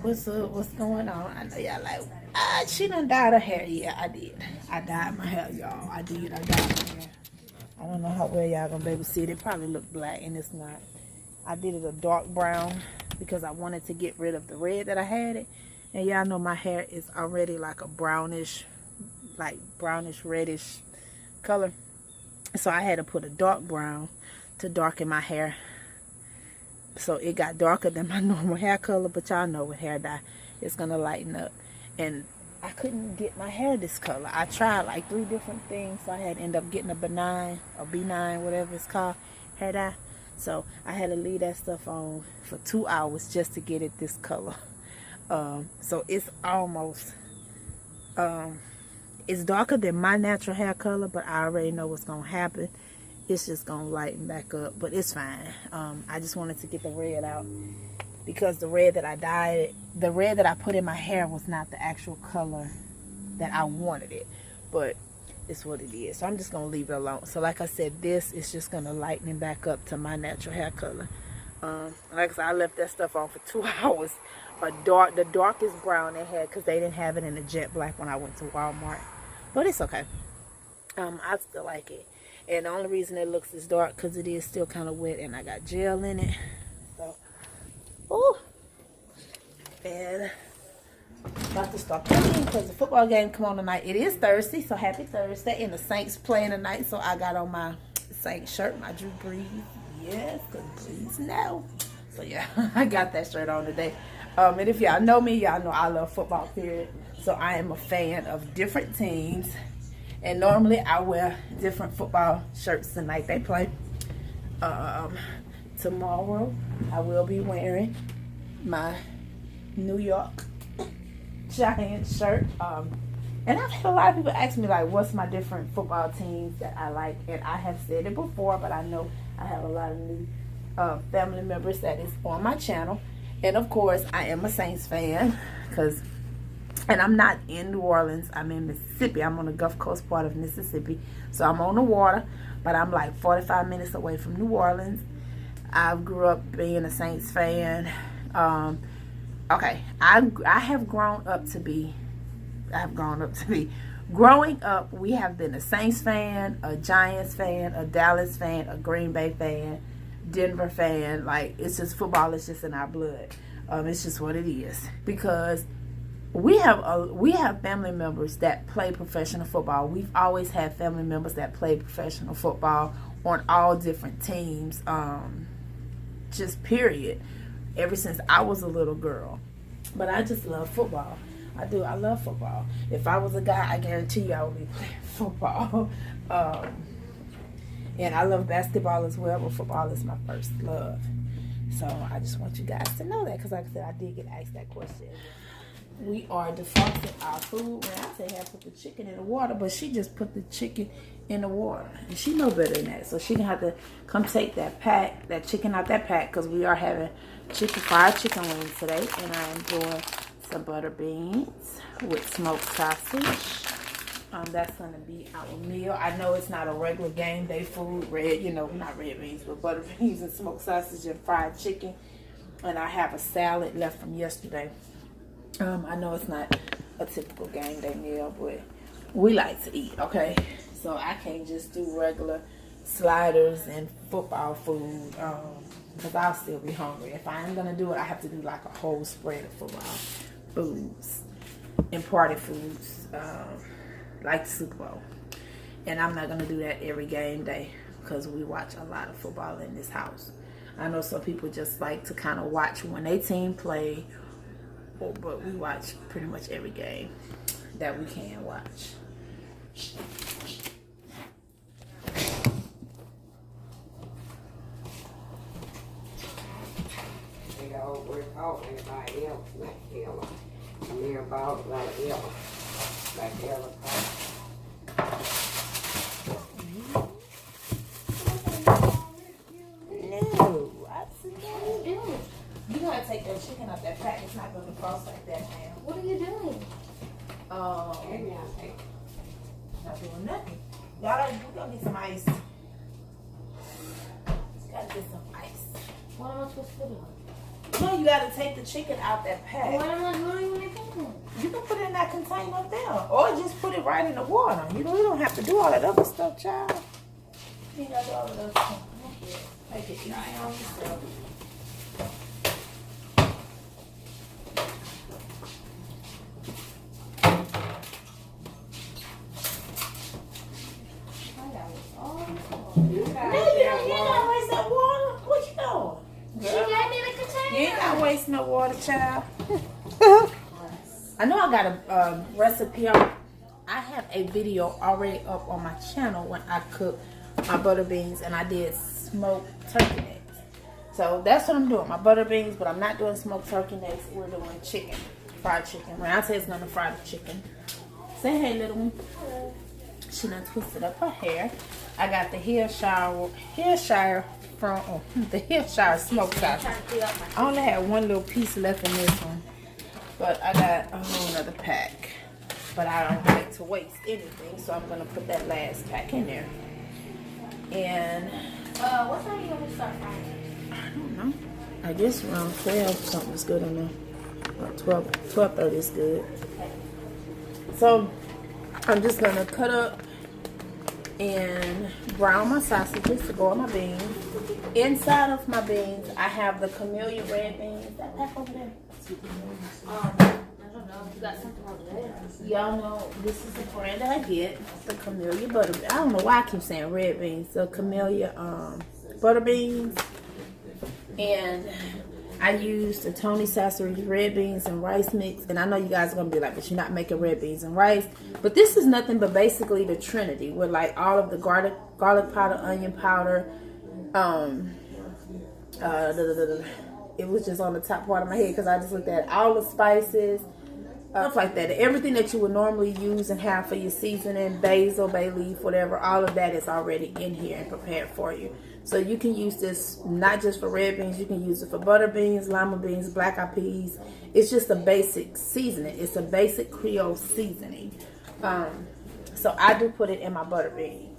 What's up? What's going on? I know y'all like, she done dyed her hair. Yeah, I did. I dyed my hair, y'all. I did. I dyed my hair. I don't know how well y'all gonna be able to see it. It probably look black and it's not. I did it a dark brown because I wanted to get rid of the red that I had it. And y'all know my hair is already like a brownish, reddish color. So I had to put a dark brown to darken my hair. So it got darker than my normal hair color, but y'all know with hair dye, it's gonna lighten up. And I couldn't get my hair this color. I tried like 3 different things, so I had to end up getting a benign, or B9, whatever it's called, hair dye. So I had to leave that stuff on for 2 hours just to get it this color. So it's almost, it's darker than my natural hair color, but I already know what's gonna happen. It's just gonna lighten back up, but it's fine. I just wanted to get the red out because the red that I dyed, the red that I put in my hair was not the actual color that I wanted it, but it's what it is. So I'm just gonna leave it alone. So like I said, this is just gonna lighten it back up to my natural hair color. Like I said, I left that stuff on for 2 hours. The darkest brown they had, because they didn't have it in the jet black when I went to Walmart, but it's okay. I still like it. And the only reason it looks this dark because it is still kind of wet and I got gel in it. So, ooh. And about to start cooking because the football game come on tonight. It is Thursday, so happy Thursday. And the Saints playing tonight, so I got on my Saints shirt, my Drew Brees. Yes, because please no. So yeah, I got that shirt on today. And if y'all know me, y'all know I love football, period. So I am a fan of different teams. And normally I wear different football shirts the night they play. Tomorrow I will be wearing my New York Giants shirt. And I've had a lot of people ask me like, what's my different football teams that I like? And I have said it before, but I know I have a lot of new family members that is on my channel. And of course I am a Saints fan and I'm not in New Orleans. I'm in Mississippi. I'm on the Gulf Coast part of Mississippi. So I'm on the water, but I'm like 45 minutes away from New Orleans. I grew up being a Saints fan. Okay, I have grown up to be, growing up, we have been a Saints fan, a Giants fan, a Dallas fan, a Green Bay fan, Denver fan. Like, it's just, football is just in our blood. It's just what it is. Because we have family members that play professional football. We've always had family members that play professional football on all different teams. Just period. Ever since I was a little girl. But I just love football. I do. I love football. If I was a guy, I guarantee you I would be playing football. And I love basketball as well, but football is my first love. So I just want you guys to know that, because like I said, I did get asked that question. We are defrosting our food. Reonte had put the chicken in the water, but she just put the chicken in the water. And she know better than that. So she gonna have to come take that chicken out that pack, because we are having fried chicken wings today. And I am doing some butter beans with smoked sausage. That's gonna be our meal. I know it's not a regular game day food, not red beans, but butter beans and smoked sausage and fried chicken. And I have a salad left from yesterday. I know it's not a typical game day meal, but we like to eat, okay? So I can't just do regular sliders and football food, because I'll still be hungry. If I am going to do it, I have to do like a whole spread of football foods and party foods, like the Super Bowl. And I'm not going to do that every game day, because we watch a lot of football in this house. I know some people just like to kind of watch when they team play, but we watch pretty much every game that we can watch. They don't work out anybody else like Ella. They're about like Ella. Like Ella. No, absolutely. You gotta take that chicken out that pack. It's not gonna defrost like that, man. What are you doing? Maybe I'll take it. Not doing nothing. Y'all gotta get some ice. Just gotta get some ice. What am I supposed to put on? No, you gotta take the chicken out that pack. What am I doing with it? You can put it in that container up there, or just put it right in the water. You don't have to do all that other stuff, child. You gotta do all of those stuff. Make it easy on yourself. You gotta waste that water. What you doing? She got it in a container. You ain't gotta waste no water, child. I know I got a recipe on. I have a video already up on my channel when I cook my butter beans and I did smoked turkey necks. So that's what I'm doing, my butter beans, but I'm not doing smoked turkey necks. We're doing chicken, fried chicken. Reonte is gonna fry the chicken. Say hey, little one. She done twisted up her hair. I got the Hillshire from the Hillshire smoked sausage. I only had one little piece left in this one, but I got a whole nother pack. But I don't like to waste anything, so I'm gonna put that last pack in there. And what time are you gonna start frying? I don't know. I guess around 12 something's good on there. 12:30 is good. So I'm just gonna cut up and brown my sausages to go on my beans. Inside of my beans, I have the Camellia red beans. That pack over there. I don't know. You got something over there. Y'all know this is the brand that I get, the Camellia butter. I don't know why I keep saying red beans. The Camellia butter beans, and I used the Tony Sassery's red beans and rice mix. And I know you guys are gonna be like, but you're not making red beans and rice. But this is nothing but basically the Trinity with like all of the garlic powder, onion powder. It was just on the top part of my head because I just looked at all the spices, stuff like that. Everything that you would normally use and have for your seasoning, basil, bay leaf, whatever, all of that is already in here and prepared for you. So you can use this not just for red beans, you can use it for butter beans, lima beans, black eyed peas. It's just a basic seasoning. It's a basic Creole seasoning. So I do put it in my butter beans.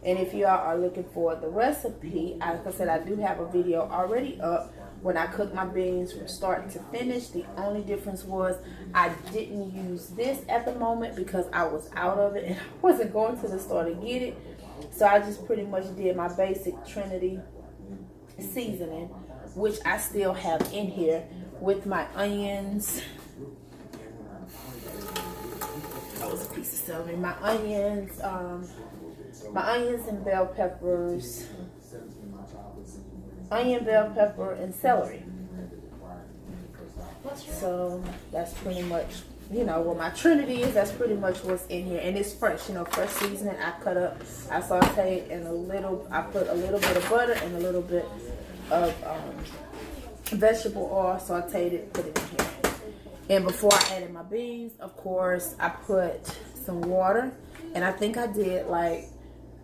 And if y'all are looking for the recipe, like I said, I do have a video already up when I cook my beans from start to finish. The only difference was I didn't use this at the moment because I was out of it and I wasn't going to the store to get it. So I just pretty much did my basic Trinity seasoning, which I still have in here with my onions. That was a piece of celery. My onions and bell peppers. Onion, bell pepper, and celery. So that's pretty much, what my Trinity is. That's pretty much what's in here, and it's fresh. Fresh seasoning. I cut up, I sauteed, and I put a little bit of butter and a little bit of vegetable oil. Sauteed it, put it in here. And before I added my beans, of course, I put some water, and I think I did like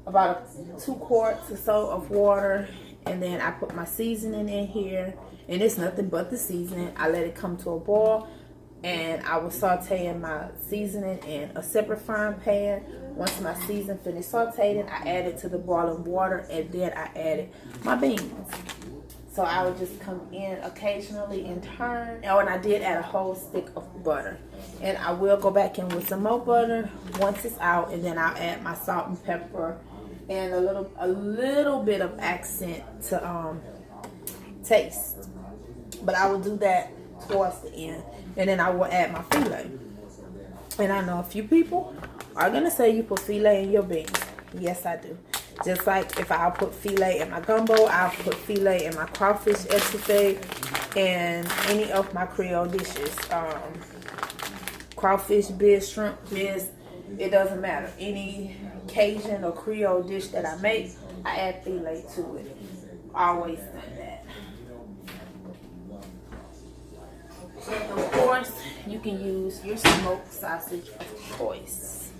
about 2 quarts or so of water. And then I put my seasoning in here, and it's nothing but the seasoning. I let it come to a boil, and I was sauteing my seasoning in a separate frying pan. Once my seasoning finished sauteing, I added to the boiling water, and then I added my beans. So I would just come in occasionally and turn. Oh, and I did add a whole stick of butter. And I will go back in with some more butter once it's out, and then I'll add my salt and pepper and a little bit of accent to taste. But I will do that towards the end, and then I will add my filet. And I know a few people are gonna say you put filet in your beans. Yes, I do. Just like if I'll put filet in my gumbo, I'll put filet in my crawfish etouffee and any of my Creole dishes. Crawfish, biz, shrimp, biz. It doesn't matter. Any Cajun or Creole dish that I make, I add filet to it. Always done that. And of course, you can use your smoked sausage of choice.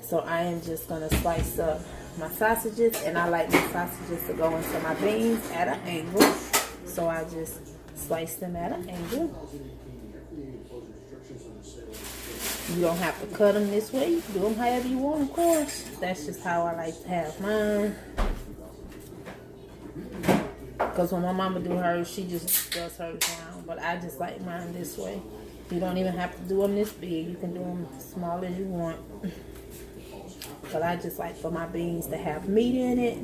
So I am just going to slice up my sausages, and I like my sausages to go into my beans at an angle. So I just slice them at an angle. You don't have to cut them this way. You can do them however you want, of course. That's just how I like to have mine. Because when my mama do hers, she just does hers round. But I just like mine this way. You don't even have to do them this big. You can do them as small as you want. But I just like for my beans to have meat in it.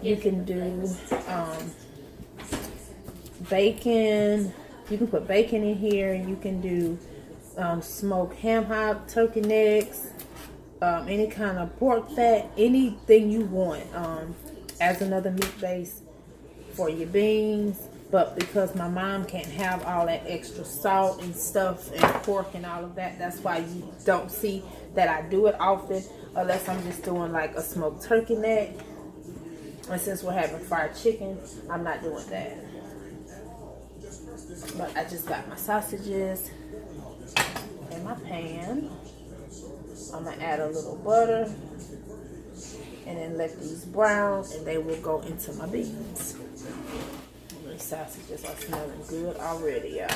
You can do bacon. You can put bacon in here. You can do smoked ham hock, turkey necks, any kind of pork fat, anything you want as another meat base for your beans. But because my mom can't have all that extra salt and stuff and pork and all of that, that's why you don't see that I do it often, unless I'm just doing like a smoked turkey neck. And since we're having fried chicken, I'm not doing that. But I just got my sausages in my pan. I'm gonna add a little butter and then let these brown, and they will go into my beans. These sausages are smelling good already, y'all.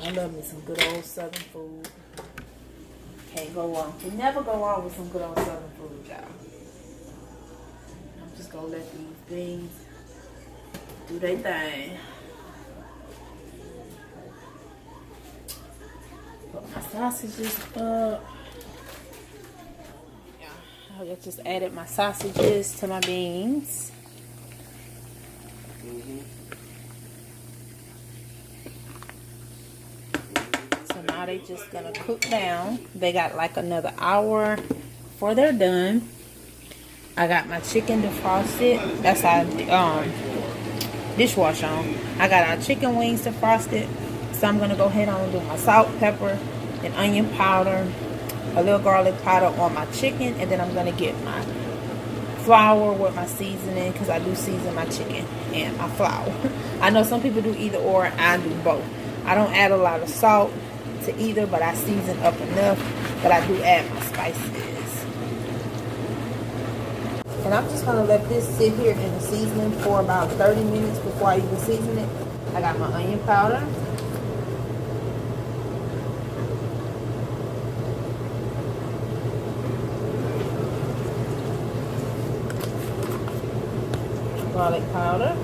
I love me some good old Southern food. Can't go wrong. You never go wrong with some good old Southern food, y'all. I'm just gonna let these beans do their thing. Put my sausages up. Yeah, I just added my sausages to my beans. So now they just gonna cook down. They got like another hour before they're done. I got my chicken defrosted. That's our dishwasher on. I got our chicken wings defrosted. So I'm gonna go ahead on and do my salt, pepper, and onion powder, a little garlic powder on my chicken, and then I'm gonna get my flour with my seasoning, because I do season my chicken and my flour. I know some people do either or. I do both. I don't add a lot of salt to either, but I season up enough. But I do add my spices. And I'm just gonna let this sit here in the seasoning for about 30 minutes before I even season it. I got my onion powder. Garlic powder.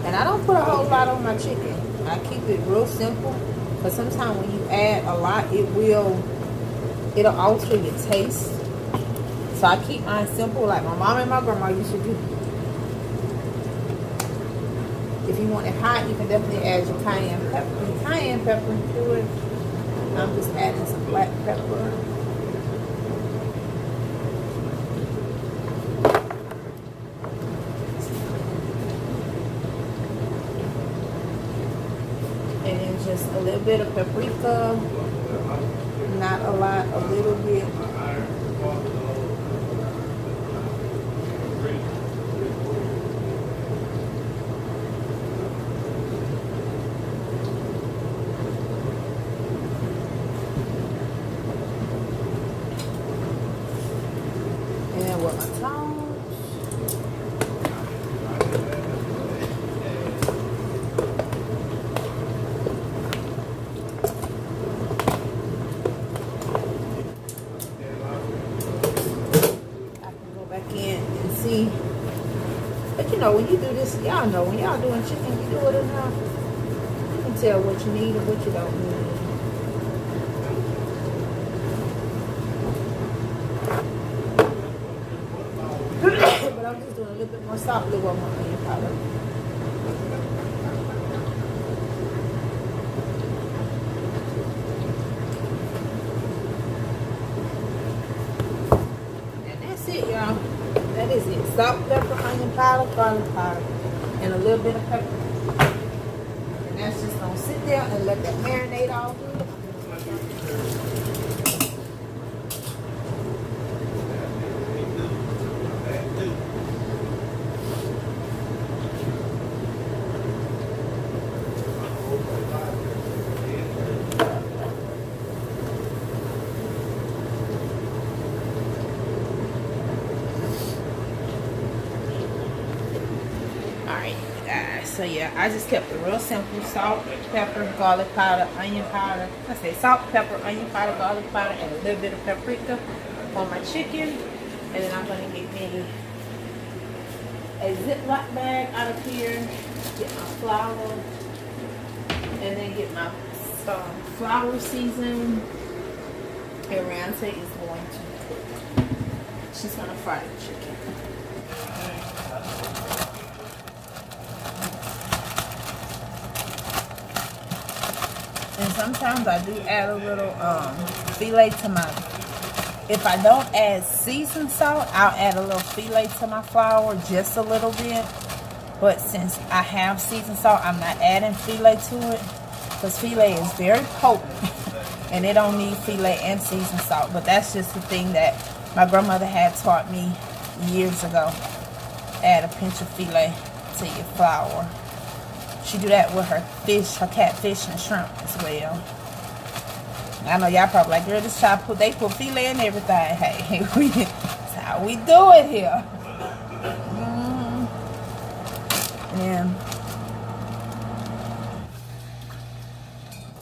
And I don't put a whole lot on my chicken. I keep it real simple, but sometimes when you add a lot, it'll alter your taste. So I keep mine simple, like my mom and my grandma used to do. If you want it hot, you can definitely add your cayenne pepper to it. I'm just adding some black pepper. Just a little bit of paprika, not a lot, a little bit. And then with my tongs. But you know, when you do this, y'all know, when y'all doing chicken, you do it enough, you can tell what you need and what you don't need. But I'm just doing a little bit more salt, a little more onion powder. And that's it, y'all. That is it. Salt, pepper, onion powder, garlic powder, and a little bit of pepper. And that's just gonna sit there and let that marinate all good. So yeah, I just kept it real simple. Salt, pepper, garlic powder, onion powder. I say salt, pepper, onion powder, garlic powder, and a little bit of paprika on my chicken. And then I'm going to get me a Ziploc bag out of here, get my flour, and then get my flour season. And Reonte is going to cook. She's gonna fry the chicken. And sometimes I do add a little filet to my. If I don't add seasoned salt, I'll add a little filet to my flour, just a little bit. But since I have seasoned salt, I'm not adding filet to it, because filet is very potent and it don't need filet and seasoned salt. But that's just the thing that my grandmother had taught me years ago. Add a pinch of filet to your flour. She do that with her fish, her catfish and shrimp as well. I know y'all probably like, girl, this child they put filet in everything. Hey, that's how we do it here. And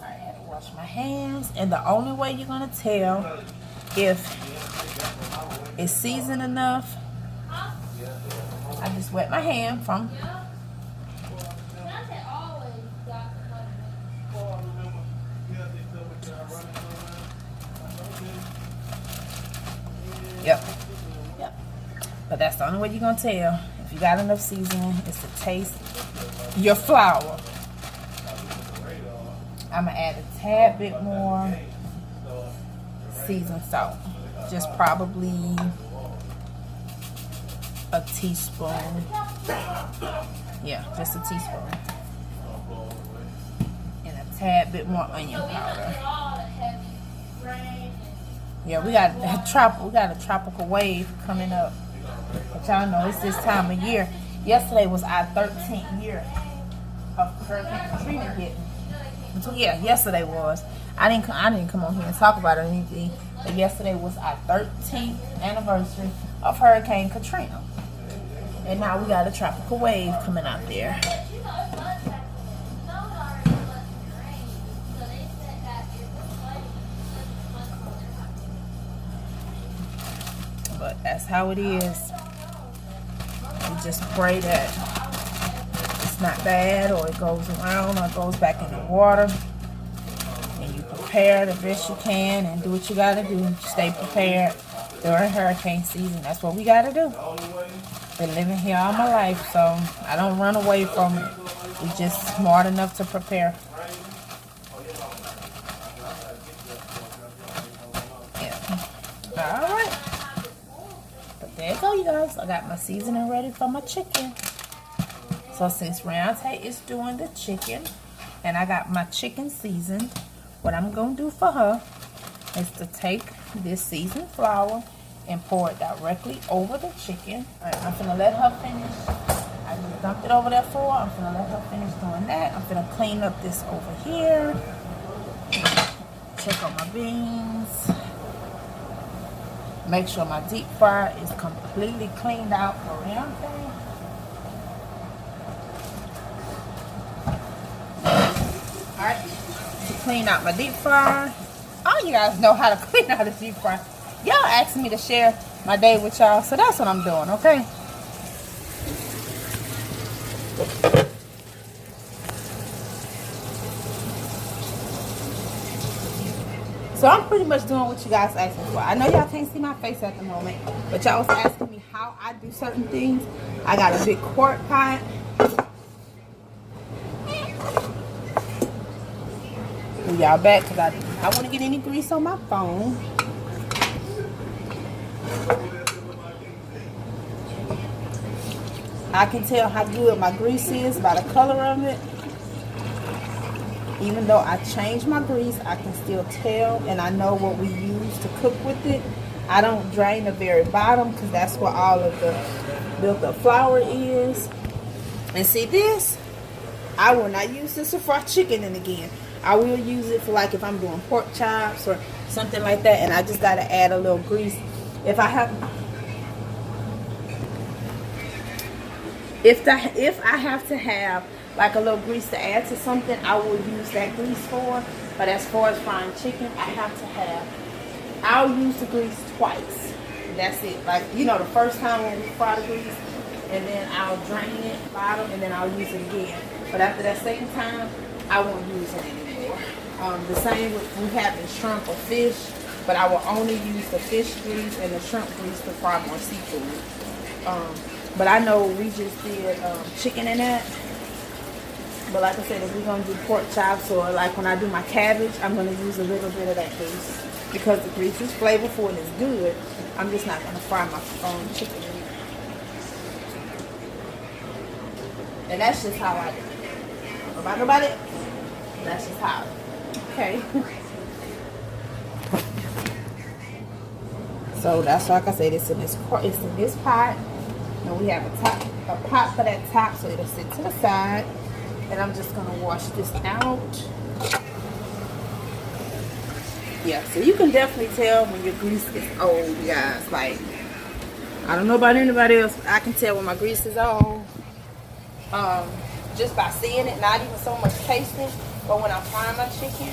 I had to wash my hands. And the only way you're gonna tell if it's seasoned enough, I just wet my hand from. Yep. But that's the only way you're gonna tell if you got enough seasoning is to taste your flour. I'm gonna add a tad bit more seasoned salt. Just probably a teaspoon. Yeah, just a teaspoon. And a tad bit more onion powder. Yeah, we got a tropical wave coming up. But y'all know it's this time of year. Yesterday was our 13th year of Hurricane Katrina hitting. So yeah, yesterday was. I didn't come on here and talk about it or anything. But yesterday was our 13th anniversary of Hurricane Katrina. And now we got a tropical wave coming out there. But that's how it is. You just pray that it's not bad, or it goes around, or it goes back in the water. And you prepare the best you can and do what you gotta do. Stay prepared during hurricane season. That's what we gotta do. Been living here all my life, so I don't run away from it. We're just smart enough to prepare. Yeah. All right. There you go, you guys. I got my seasoning ready for my chicken. So since Reonte is doing the chicken and I got my chicken seasoned, what I'm going to do for her is to take this seasoned flour and pour it directly over the chicken. All right, I'm going to let her finish. I just dumped it over there for her. I'm going to let her finish doing that. I'm going to clean up this over here. Check on my beans. Make sure my deep fryer is completely cleaned out for Reonte. Alright, to clean out my deep fryer. All you guys know how to clean out a deep fryer. Y'all asked me to share my day with y'all, so that's what I'm doing, okay? So I'm pretty much doing what you guys asked me for. I know y'all can't see my face at the moment, but y'all was asking me how I do certain things. I got a big quart pot. Y'all back because I want to get any grease on my phone. I can tell how good my grease is by the color of it. Even though I changed my grease, I can still tell, and I know what we use to cook with it. I don't drain the very bottom because that's where all of the built up flour is. And see this? I will not use this to fry chicken in again. I will use it for like if I'm doing pork chops or something like that, and I just got to add a little grease. If I have to have like a little grease to add to something, I will use that grease for. But as far as frying chicken, I'll use the grease twice. That's it. Like, you know, the first time when we fry the grease, and then I'll drain it, bottom, and then I'll use it again. But after that second time, I won't use it anymore. The same with we have in shrimp or fish, but I will only use the fish grease and the shrimp grease to fry more seafood. But I know we just did chicken in that. But like I said, if we're going to do pork chops or like when I do my cabbage, I'm going to use a little bit of that grease. Because the grease is flavorful and it's good, I'm just not going to fry my chicken in it. And that's just how I do it. About nobody? That's just how. Okay. So that's like I said, it's in this pot. And we have a pot for that top, so it'll sit to the side. And I'm just gonna wash this out. Yeah, so you can definitely tell when your grease is old, guys. Like, I don't know about anybody else, but I can tell when my grease is old. Just by seeing it, not even so much tasting. But when I'm frying my chicken,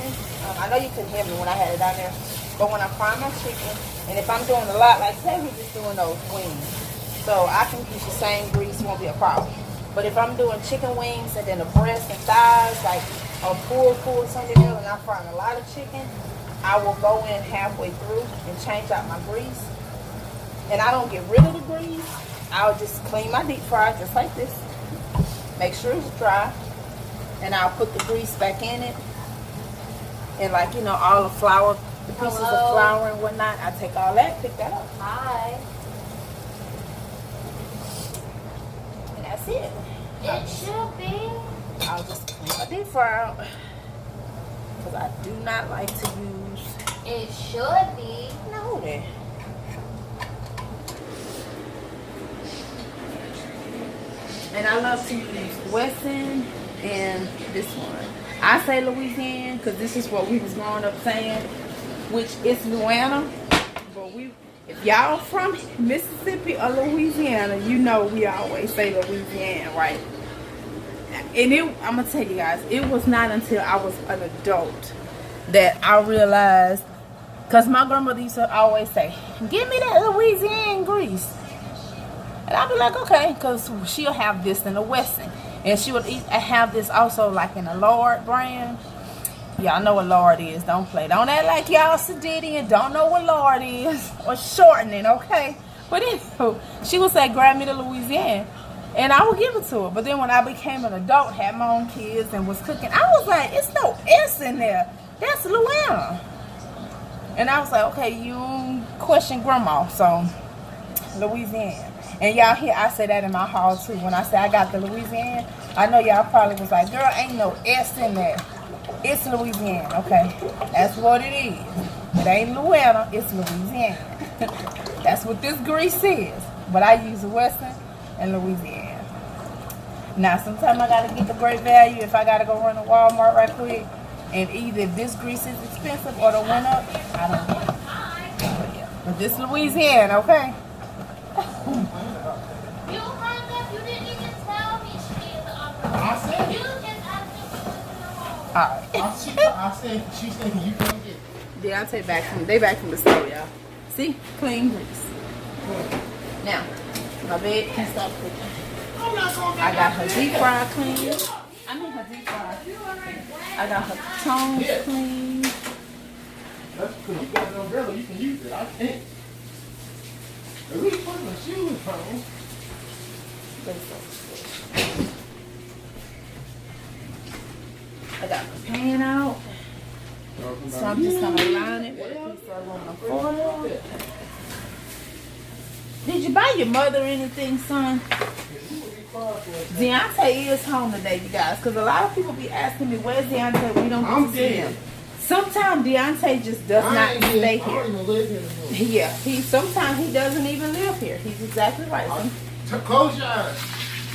I know you couldn't hear me when I had it down there. But when I'm frying my chicken, and if I'm doing a lot, like say we're just doing those wings, so I can use the same grease, won't be a problem. But if I'm doing chicken wings and then the breast and thighs, like a pull something else, and I'm frying a lot of chicken, I will go in halfway through and change out my grease. And I don't get rid of the grease. I'll just clean my deep fryer just like this. Make sure it's dry. And I'll put the grease back in it. And like, you know, all the flour, the pieces of flour and whatnot, I take all that, pick that up. Hi. And that's it. It should be. I'll just clean my deep fryer out. Because I do not like to use. It should be. No, then. And I love to use Wesson and this one. I say Louisiana because this is what we was growing up saying, which is Louisiana. But if y'all from Mississippi or Louisiana, you know we always say Louisiana, right? And I'm gonna tell you guys, it was not until I was an adult that I realized, because my grandmother used to always say, give me that Louisiana grease. And I'd be like, okay, because she'll have this in the Wesson. And she would have this also like in a Lord brand. Y'all know what Lord is. Don't play. Don't act like y'all sedity and don't know what Lord is. Or shortening, okay? But anyway, she would say, grab me the Louisiana. And I would give it to her. But then when I became an adult, had my own kids and was cooking, I was like, it's no S in there. That's Louisiana. And I was like, okay, you question grandma. So, Louisiana. And y'all hear I say that in my hall too. When I say I got the Louisiana, I know y'all probably was like, girl, ain't no S in there. It's Louisiana, okay? That's what it is. It ain't Louisiana, it's Louisiana. That's what this grease is. But I use the Wesson and Louisiana. Now, sometimes I gotta get the great value if I gotta go run to Walmart right quick. And either this grease is expensive or the one up, I don't know. But yeah. But this Louisiana, okay? You hung up. You didn't even tell me she needed the umbrella. I said You it. just asked me to put it in the hole. Alright. I said, she said, you come get it. Deonte back from the store, y'all. See? Clean grease. Now, my bed can stop cooking. I got her deep fry clean. I mean her deep fry. I got her tongs clean. That's because you got an umbrella, you can use it. I can't. At least put my shoes on. I got the pan out. So I'm just gonna line it with a piece of aluminum foil. Did you buy your mother anything, son? Deonte is home today, you guys, because a lot of people be asking me, where's Deonte? We don't get to see him. Sometimes Deonte just does not stay here. I don't even live here anymore. Yeah, sometimes he doesn't even live here. He's exactly right. Close your eyes.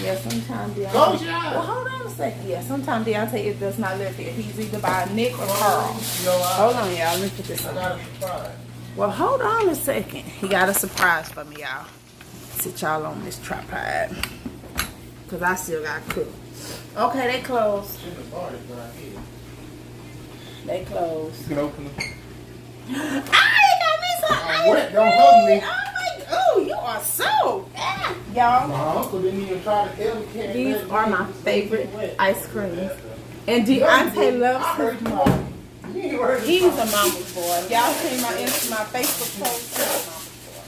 Yeah, sometimes Deonte. Close your eyes. Well, hold on a second. Yeah, sometimes Deonte does not live here. He's either by Nick or Carl. Hold on, y'all. Let me put this I on. got a surprise. Well, hold on a second. He got a surprise for me, y'all. Sit y'all on this tripod. Because I still got to cook. Okay, they closed. They closed. You can open them. I got me some. What? Don't hug me. Oh, you are so. Y'all, My uncle didn't even try to tell me. these are my favorite ice creams. And Deonte loves his mom. He's a mama's boy. Y'all seen my Facebook post? He's a mama's boy.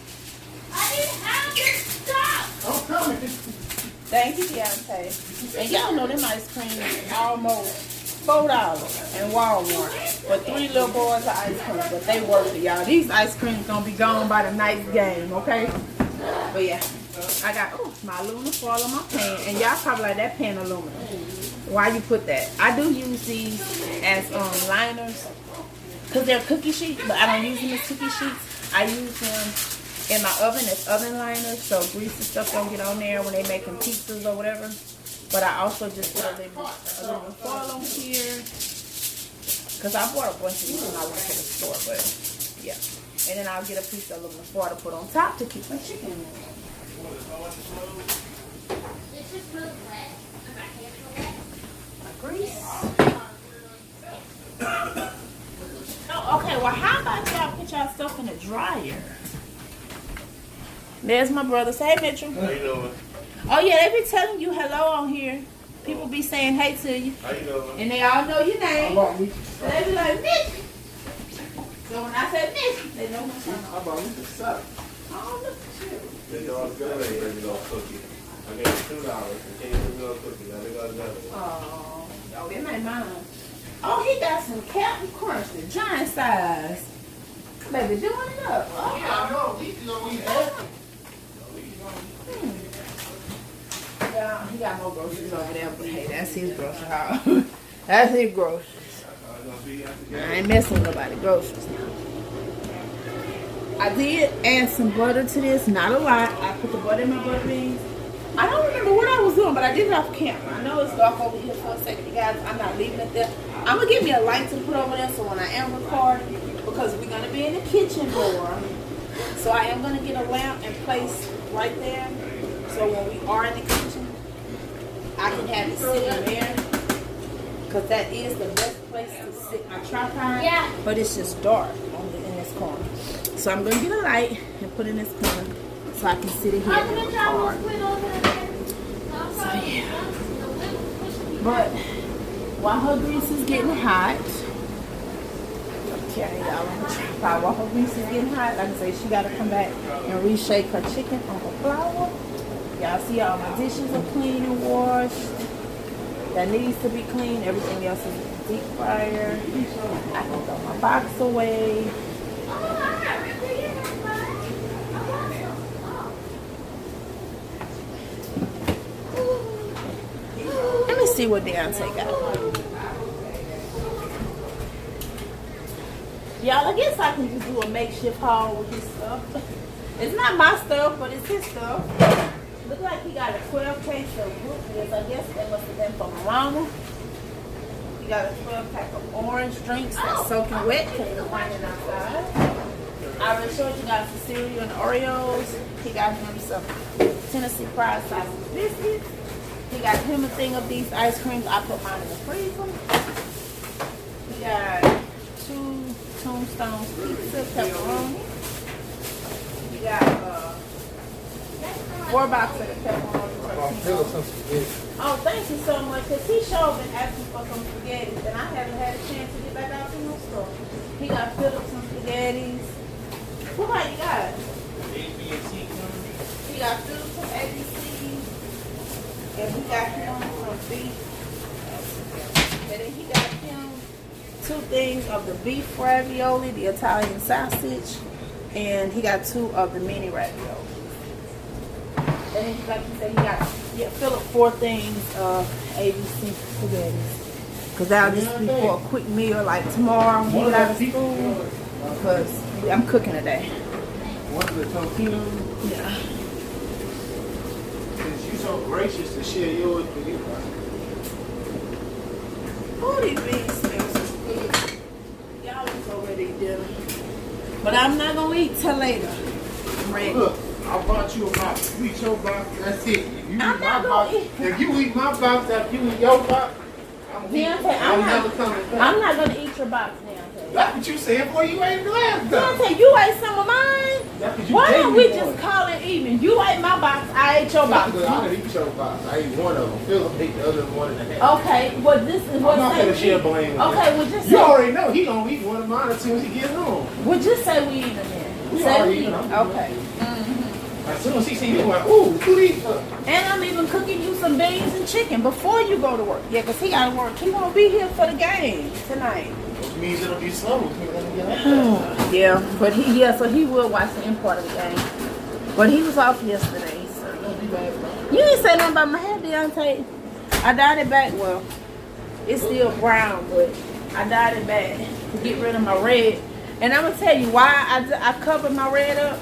I didn't have this stuff. I'm coming. Thank you, Deonte. And y'all know them ice creams is almost $4 in Walmart for 3 little boys of ice cream, but they worth it, y'all. These ice creams gonna be gone by the night's game, okay? But yeah, I got my aluminum foil on my pan, and y'all probably like that pan aluminum. Why you put that? I do use these as liners because they're cookie sheets, but I don't use them as cookie sheets. I use them in my oven as oven liners, so grease and stuff don't get on there when they making pizzas or whatever. But I also just put a little foil on here because I bought a bunch of these when I went to the store. But yeah, and then I'll get a piece of aluminum foil to put on top to keep my chicken in. It's just really wet. My hands are wet. Grease. Oh, okay, well, how about y'all put y'all stuff in the dryer? There's my brother. Say, hey, Mitchell. How you doing? Oh, yeah, they be telling you hello on here. People be saying hey to you. How you doing? And they all know your name. How about me? So they be like, Mitch. So when I say Mitch, they know what's going How on. about me? What's up? Oh, look at you. They go together, they bring me no cookie. I gave you $2. They can't bring me no cookie. Now they go together. Oh, it ain't mine. Oh, he got some Captain Crunch, the giant size. Baby, doing it up. Oh. Yeah, I know. These is what we had. Yeah, he got more groceries over there, but hey, that's his grocery haul. That's his groceries. I ain't messing with nobody's groceries now. I did add some butter to this, not a lot. I put the butter in my butter beans. I don't remember what I was doing, but I did it off camera. I know it's dark over here for a second, you guys. I'm not leaving it there. I'm gonna give me a light to put over there so when I am recording, because we're gonna be in the kitchen more. So I am gonna get a lamp and place right there. So when we are in the kitchen, I can have it sitting there. Because that is the best place to sit my tripod. Yeah. But it's just dark in this corner. So I'm going to get a light and put it in this corner so I can sit in here I'm and gonna try record. to put over there. So yeah. But while her grease is getting hot, okay, y'all on the tripod. While her grease is getting hot, like I say, she got to come back and reshake her chicken on her flour. Y'all see all my dishes are clean and washed. That needs to be clean. Everything else is in the deep fryer. I can throw my box away. Let me see what Deonte got. Y'all, I guess I can just do a makeshift haul with his stuff. It's not my stuff, but it's his stuff. Look like he got a 12 case of root beers. I guess that must have been from Mama. He got a 12 pack of orange drinks that's soaking wet because it's raining outside. I already showed you guys the cereal and Oreos. He got him some Tennessee fried sausage biscuits. He got him a thing of these ice creams. I put mine in the freezer. He got 2 Tombstones pizza pepperoni. He got 4 boxes of pepperoni. Oh, thank you so much. Because he sure been asking for some spaghetti, and I haven't had a chance to get back out to no store. He got Phillip some spaghettis. What about you got? He got Phillip some ABCs. And he got him some beef. And then he got him 2 things of the beef ravioli, the Italian sausage. And he got 2 of the mini ravioli. And then, like you said, he got Phillip 4 things of ABC spaghettis. Because that'll just be for a quick meal, like tomorrow when we get out of school. Because I'm cooking today. One of the torpedoes. Yeah. Since you're so gracious to share yours with you. Oh, these beans smell so good. Y'all was already dinner. But I'm not going to eat till later. I'm ready. Look, I bought you a box. You eat your box, that's it. If you eat I'm my not box, gonna eat. if you eat my box after you eat your box, Deonte, I'm never coming back. I'm not going to eat your box, Deonte. That's what you said, boy. You ate the last time. Deonte, you ate some of mine? That's what you Why gave don't me we one. just call it even? You ate my box, I ate your box. I didn't eat your box. I ate one of them. Phillip ate the other one and a half. Okay, well this is what I'm not say gonna share we- blame with Okay, that. well just You say already know he gonna eat one of mine as soon as he gets home. well just say we even then. We Say already we even. even. I'm Okay. As soon as he see you, like, ooh, who these? And I'm even cooking you some beans and chicken before you go to work. Yeah, because he got to work. He won't be here for the game tonight. Which means it'll be slow. Yeah, but so he will watch the end part of the game. But he was off yesterday, so you didn't say nothing about my hair, Deonte. I dyed it back. Well, it's still brown, but I dyed it back to get rid of my red. And I'm gonna tell you why I covered my red up.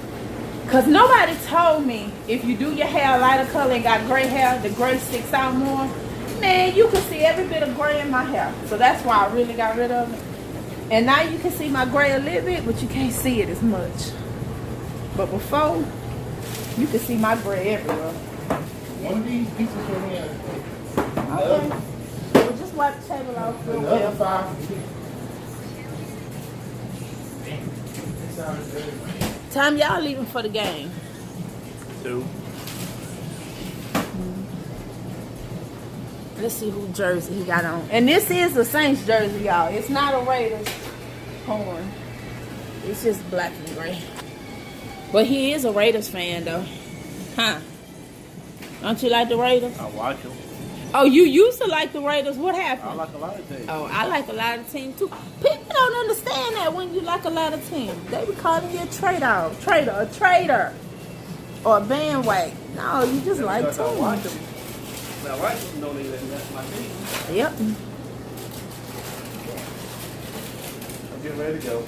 Cause nobody told me if you do your hair a lighter color and got gray hair, the gray sticks out more. Man, you can see every bit of gray in my hair. So that's why I really got rid of it. And now you can see my gray a little bit, but you can't see it as much. But before, you can see my gray everywhere. One of these pieces for me. Okay. Well, just wipe the table off real Another well. 5. Damn. That sounded good. Time y'all leaving for the game. 2. Let's see who jersey he got on. And this is the Saints jersey, y'all. It's not a Raiders horn. It's just black and gray. But he is a Raiders fan, though. Huh? Don't you like the Raiders? I watch them. Oh, you used to like the Raiders. What I happened? like a lot of things. Oh, I like a lot of teams, too. People don't understand that when you like a lot of teams. They be calling you a traitor, or a bandwagon. No, you just like Because I watch teams. them. Now, I like them, don't even, that's my team. Yep. I'm getting ready to go.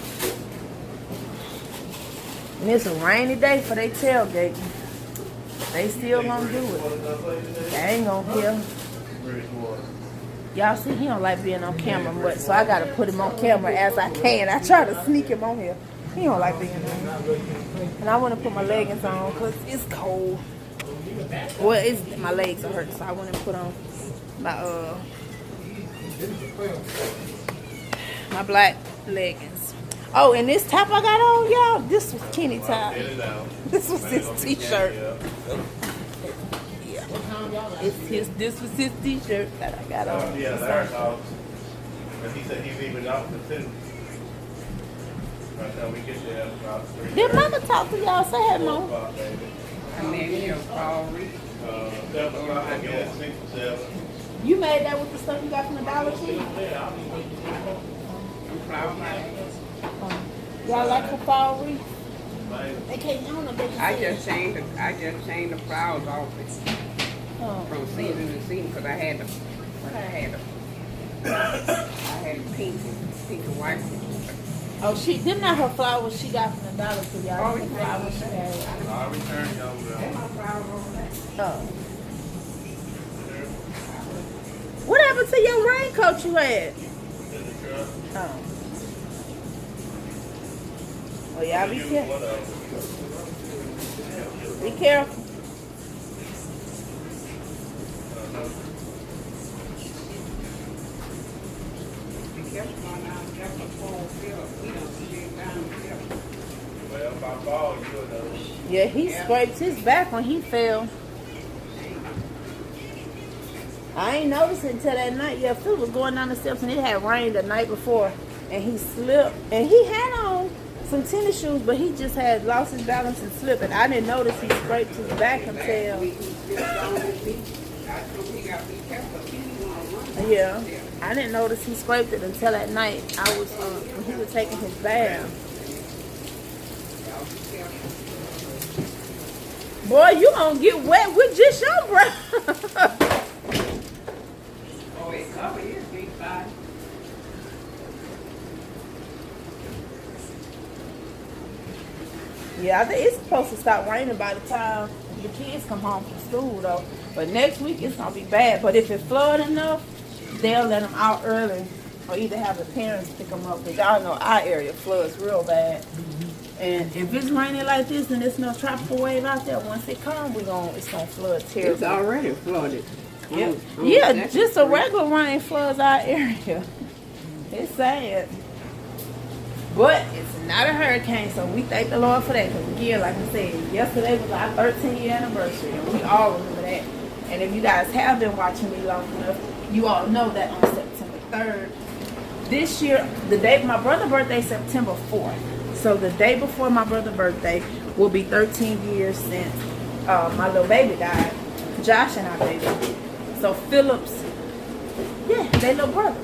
And it's a rainy day for they tailgate. They still gonna do it. They ain't gonna care. Y'all see, he don't like being on camera much, so I gotta put him on camera as I can. I try to sneak him on here. He don't like being on here. And I want to put my leggings on because it's cold. Well, my legs are hurt, so I want to put on my black leggings. Oh, and this top I got on, y'all, this was Kenny top. This was his t-shirt. Yeah. This was his t-shirt that I got on. Yeah, that's all. And he said he's leaving out the 10. By the time we get there, about 3. Did mama talk to y'all? Say hey, mom. And then he'll call me. 7 o'clock, I guess, 6 or 7. You made that with the stuff you got from the Dollar Tree? Flower man. Y'all like the fall wreath? They can't, I don't know if they can I see just changed the flowers off it Oh. from season to season because I had the pink and white. Oh, them not her flowers she got from the Dollar Tree, y'all. Oh, The flowers she had. I'll return y'all. Oh. What happened to your raincoat you had? Oh. Oh, y'all be careful. Be careful. Be careful on our Jasper phone, Phillip. We don't see it down here. Well, if I fall, you know. Yeah, he scraped his back when he fell. I ain't noticed it until that night. Yeah, Phil was going down the steps and it had rained the night before. And he slipped. And he had on some tennis shoes, but he just had lost his balance and slipped. And I didn't notice he scraped his back until... I told him he got to be careful. He didn't want to run. Yeah. I didn't notice he scraped it until that night. I was when he was taking his bath. Boy, you gonna get wet with just your breath. Oh, it covered his big side. Yeah, I think it's supposed to stop raining by the time the kids come home from school, though. But next week it's gonna be bad. But if it flood enough, they'll let them out early, or either have the parents pick them up. Because y'all know our area floods real bad. And if it's raining like this and there's no tropical wave out there, once it comes, it's gonna flood terribly. It's already flooded. Yeah, just a regular rain floods our area. It's sad. But it's not a hurricane, so we thank the Lord for that. Because again, like I said, yesterday was our 13-year anniversary, and we all remember that. And if you guys have been watching me long enough, you all know that on September 3rd, this year, the day my brother's birthday is September 4th. So the day before my brother's birthday will be 13 years since my little baby died. Josh and our baby. So Phillip's, yeah, their little brother.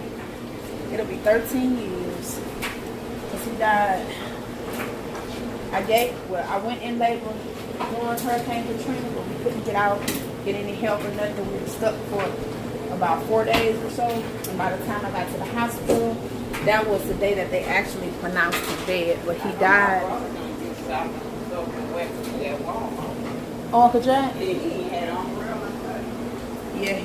It'll be 13 years. Because he died. I went in labor during Hurricane Katrina, but we couldn't get out, get any help or nothing. We were stuck for about 4 days or so. And by the time I got to the hospital, that was the day that they actually pronounced him dead. But he died. Oh, Uncle Jack? Yeah,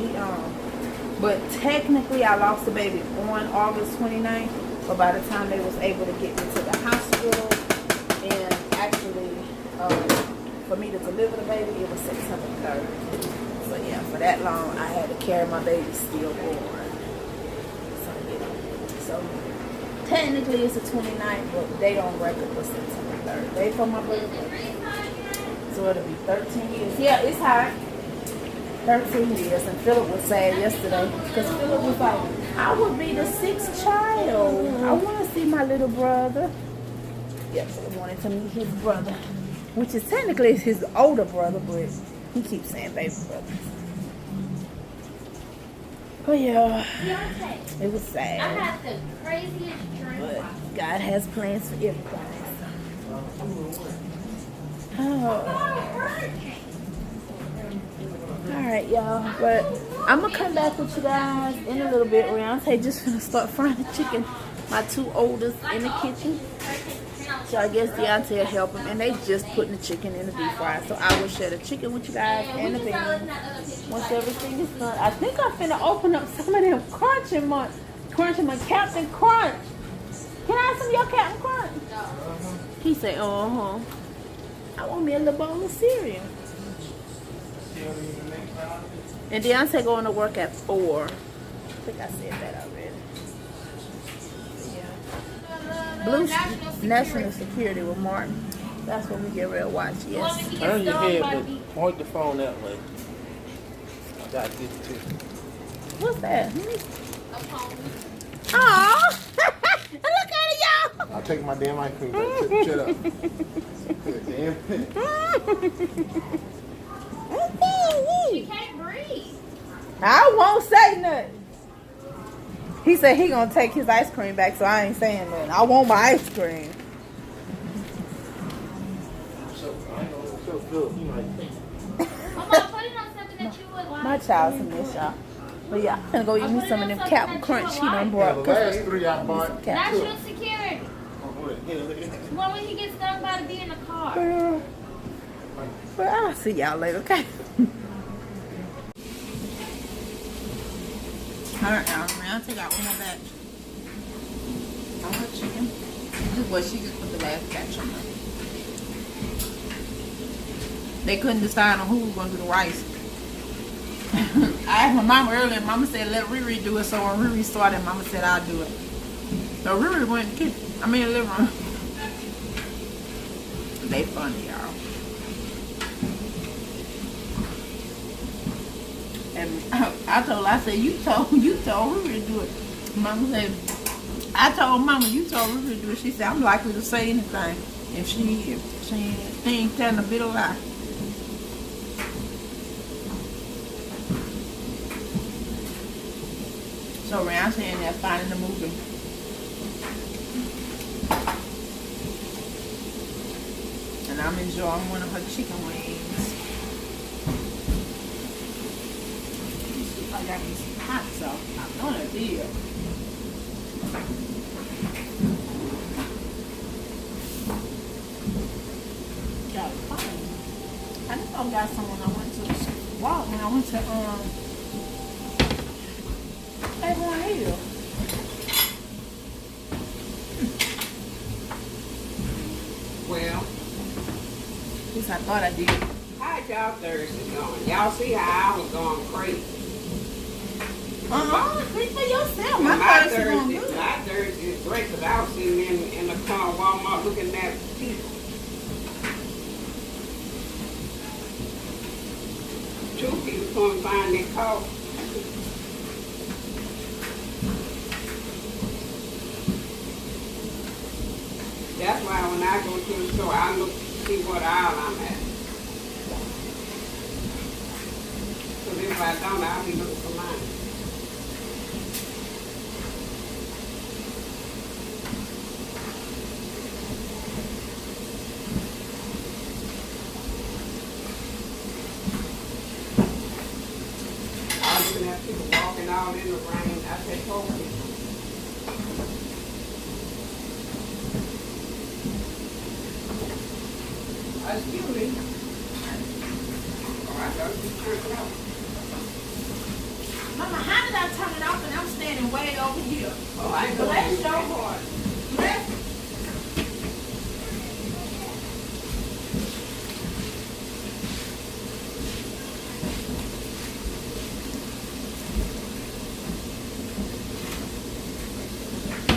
but technically I lost the baby on August 29th. But by the time they was able to get me to the hospital and actually for me to deliver the baby, it was September 3rd. So yeah, for that long I had to carry my baby still born. So yeah. So technically it's the 29th, but they don't record for September 3rd. They for my birthday. So it'll be 13 years. Yeah, it's high. 13 years. And Phillip was sad yesterday. Because Phillip was like, I would be the 6th child. I want to see my little brother. Yeah, Phillip wanted to meet his brother. Which is technically his older brother, but he keeps saying baby brother. But yeah, Deonte, it was sad. I had the craziest dream. But God has plans for everybody. Oh. Alright, y'all. But I'm going to come back with you guys in a little bit. Reonte just finna start frying the chicken. My two oldest in the kitchen. So I guess Deonte will help him. And they just putting the chicken in the deep fryer. So I will share the chicken with you guys and the beans once everything is done. I think I'm finna open up some of them Crunching my Captain Crunch. Can I have some of your Captain Crunch? He said, uh-huh. I want me a little bowl of cereal. And Deonte going to work at 4. I think I said that already. Yeah. Blue National Security with Martin. That's what we get real to watch, yes. Turn your head, but point the phone that way. I got this too. What's that? Aww! Look at it, y'all! I'll take my damn ice cream back. Shut up. Damn pit. You can't breathe. I won't say nothing. He said he gonna take his ice cream back, so I ain't saying nothing. I want my ice cream. So good. You might Mama, put it on something that you would like. My child's a miss, y'all. But yeah, I'm gonna go eat me some of them Captain Crunch he done brought. the last 3 I bought. National security. When he gets done by to be in the car. But I'll see y'all later, okay? Alright, y'all. I'll take out one more batch. On her chicken. This is what she just put the last batch on there. They couldn't decide on who was going to do the rice. I asked my mama earlier, and mama said let Riri do it, so when Riri started, mama said I'll do it. So Riri went in the kitchen. I mean, the living room. They funny, y'all. And I told her, I said, you told Riri to do it. Mama said, I told Mama, you told Riri to do it. She said, I'm likely to say anything. If she ain't telling a bit of lie. So around saying that finding the movie. And I'm enjoying one of her chicken wings. I got me some hot sauce. I'm gonna deal. Got it fine. I think I got some when I went to Walmart. When I went to Avon Hill. Well, At least I thought I did. how y'all Thursday going? Y'all see how I was going crazy? Speak for yourself. My My Thursday going Thursday, good. my Thursday is great because I was sitting in the car Walmart looking at people. 2 people come find their car. That's why when I go to the store, I look to see what aisle I'm at. Because if I don't, I'll be looking for mine. I was looking at people walking out in the rain. I said, "Oh, people." Excuse me. Oh, I thought you turned it off. Mama, how did I turn it off and I'm standing way over here? Oh, I know. Bless your heart. Bless.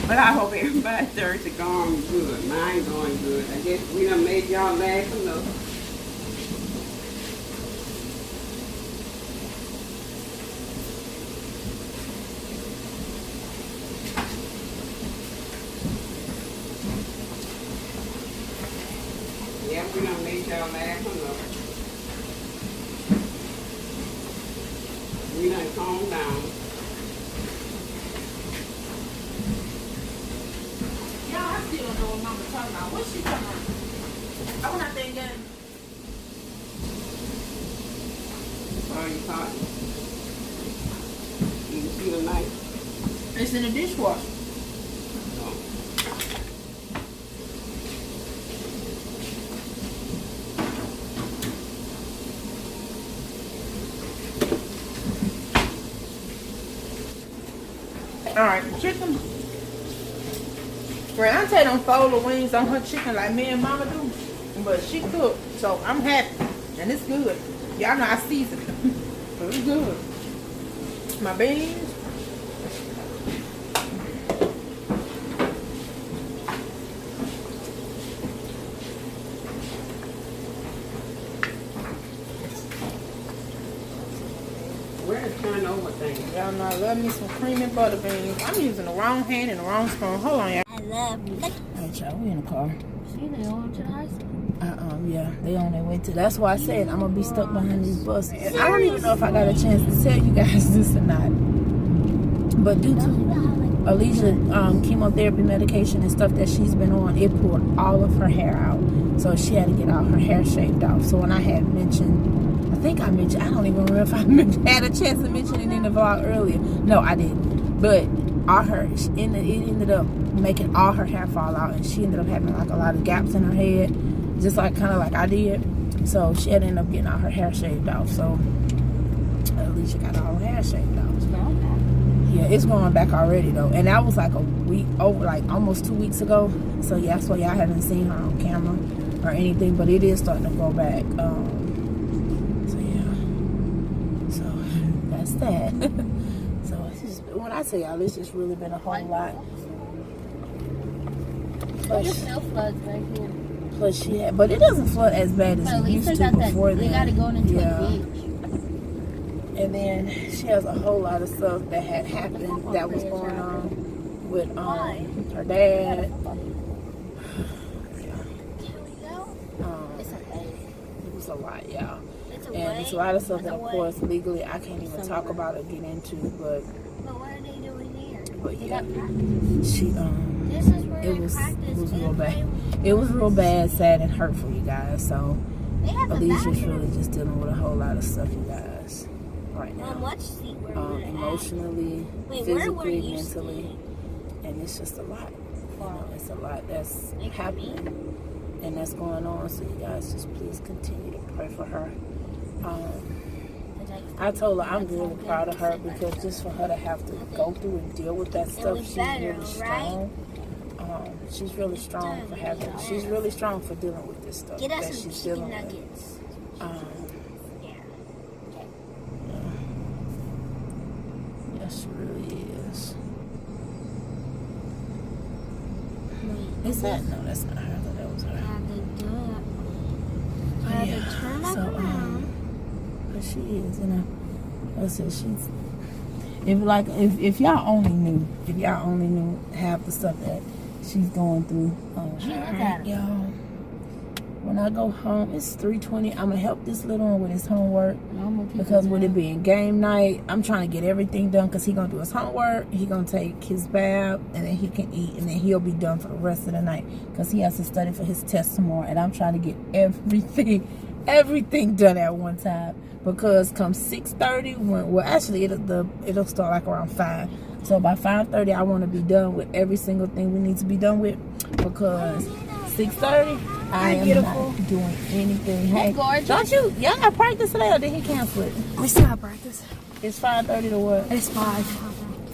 But I hope everybody's Thursday going good. Mine going good. I guess we done made y'all laugh enough. Yeah, we done made y'all laugh enough. We done calmed down. Y'all, I still don't know what Mama's talking about. What's she talking about? I went out there and got it. Oh, you caught it. You can see the knife. It's in the dishwasher. Oh. Alright, chicken. Reonte don't fold the wings on her chicken like me and Mama do. But she cooked, so I'm happy. And it's good. Y'all know I season it. But it's good. My beans. Where to turn over things? Y'all know I love me some cream and butter beans. I'm using the wrong hand and the wrong spoon. Hold on, y'all. I love you. Alright, y'all, we in the car. See, they on to the high school. Yeah, they on their way to. That's why I said I'm gonna be stuck behind these buses. I don't even know if I got a chance to tell you guys this or not. But due to Alijah chemotherapy medication and stuff that she's been on, it pulled all of her hair out. So she had to get all her hair shaved off. So when I had mentioned, I think I mentioned, I don't even remember if I had a chance to mention it in the vlog earlier. No, I didn't. But all her, it ended up making all her hair fall out, and she ended up having like a lot of gaps in her head, just like kind of like I did. So she had to end up getting all her hair shaved off. So at least she got all her hair shaved off. Yeah, it's going back already though, and that was like a week over, like almost 2 weeks ago. So yeah, that's why y'all haven't seen her on camera or anything, but it is starting to go back. So yeah, so that's that. So it's just, when I tell y'all, it's just really been a whole lot. There's no floods right here. Plus she had, but it doesn't flood as bad as But at it least used they to got that. before They then. got it going into Yeah. a beach. And then she has a whole lot of stuff that had happened that was going on with her dad. Can we go? It's a lake. It was a lot, y'all. It's a And lake. it's a lot of stuff that, of It's a course, legally I can't even talk about or get into. But But what are they doing here? But They yeah. got practice. she This is where it they was practice. real and bad. play. It was real bad, sad, and hurtful, you guys. So They have a Alicia's bathroom. really just dealing with a whole lot of stuff, you guys, right now. On what seat were we at? Emotionally, Wait, where were physically, you mentally, sitting? and it's just a lot. You know, it's a lot that's Like happening and that's going on. So you guys just please continue to pray for her. I told her I'm really proud of her because just for her to have to go through and deal with that stuff, she's really strong. She's really strong for having. She's really strong for dealing with this stuff Get that us some she's chicken dealing with. nuggets. Yeah. Yeah, She really is. Is that? No, that's not her. I thought that was her. I had to do it. I had to turn back around. But she is, you know. Like I said, she's. If y'all only knew half the stuff that she's going through. Alright, y'all. When I go home, it's 3:20. I'm gonna help this little one with his homework because with it being game night, I'm trying to get everything done because he gonna do his homework. He gonna take his bath and then he can eat and then he'll be done for the rest of the night because he has to study for his test tomorrow. And I'm trying to get everything done at one time because come 6:30, it'll start like around 5. So by 5:30, I want to be done with every single thing we need to be done with because 6:30. I am not doing anything. Hey, don't you? Y'all got practice today or did he cancel it? We still have practice. It's 5:30 to what? It's 5.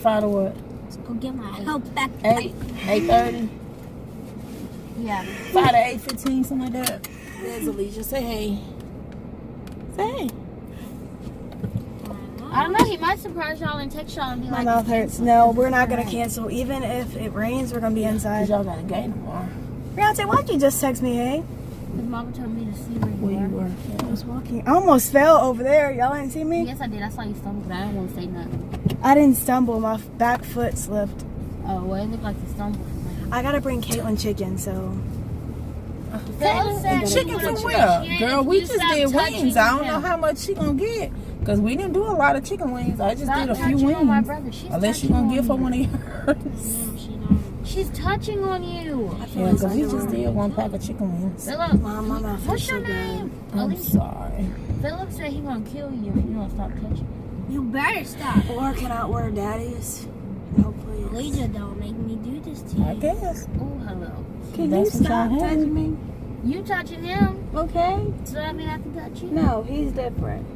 5 to what? Let's go get my help back. 8:30? Yeah. 5 to 8:15, something like that. There's Alijah. Say hey. Say hey. I don't know. He might surprise y'all and text y'all and be My like, mouth hurts. No, we're not going to cancel. Even if it rains, we're going to be inside. Because y'all got a game tomorrow. Reonte, why'd you just text me, hey? his mama told me to see where Where you you were. were. I was walking. I almost fell over there. Y'all didn't see me? Yes, I did. I saw you stumble, but I didn't want to say nothing. I didn't stumble. My back foot slipped. Oh, well, it looked like you stumbled. I got to bring Caitlin chicken, so... Phillip said Chicken she from would where? chicken. Girl, we You just stopped did touching wings. I don't know him. how much she gonna get. Because we didn't do a lot of chicken wings. I just Stop did a few touching on my wings. brother. She's Unless you touching gonna give her on one of you. yours. She's touching on you. Yeah, because we just did one pack of chicken wings. Phillip, Mom, my mouth what's is your so name? I'm Alish. sorry. Phillip said he gonna kill you if you don't stop touching. You better stop. Or can I order daddy's? No, please. Alijah, don't make me do this to you. I guess. Oh, hello. Can That's you what stop y'all have. touching me? You touching him, Okay. so that mean I can touch you? No, he's different.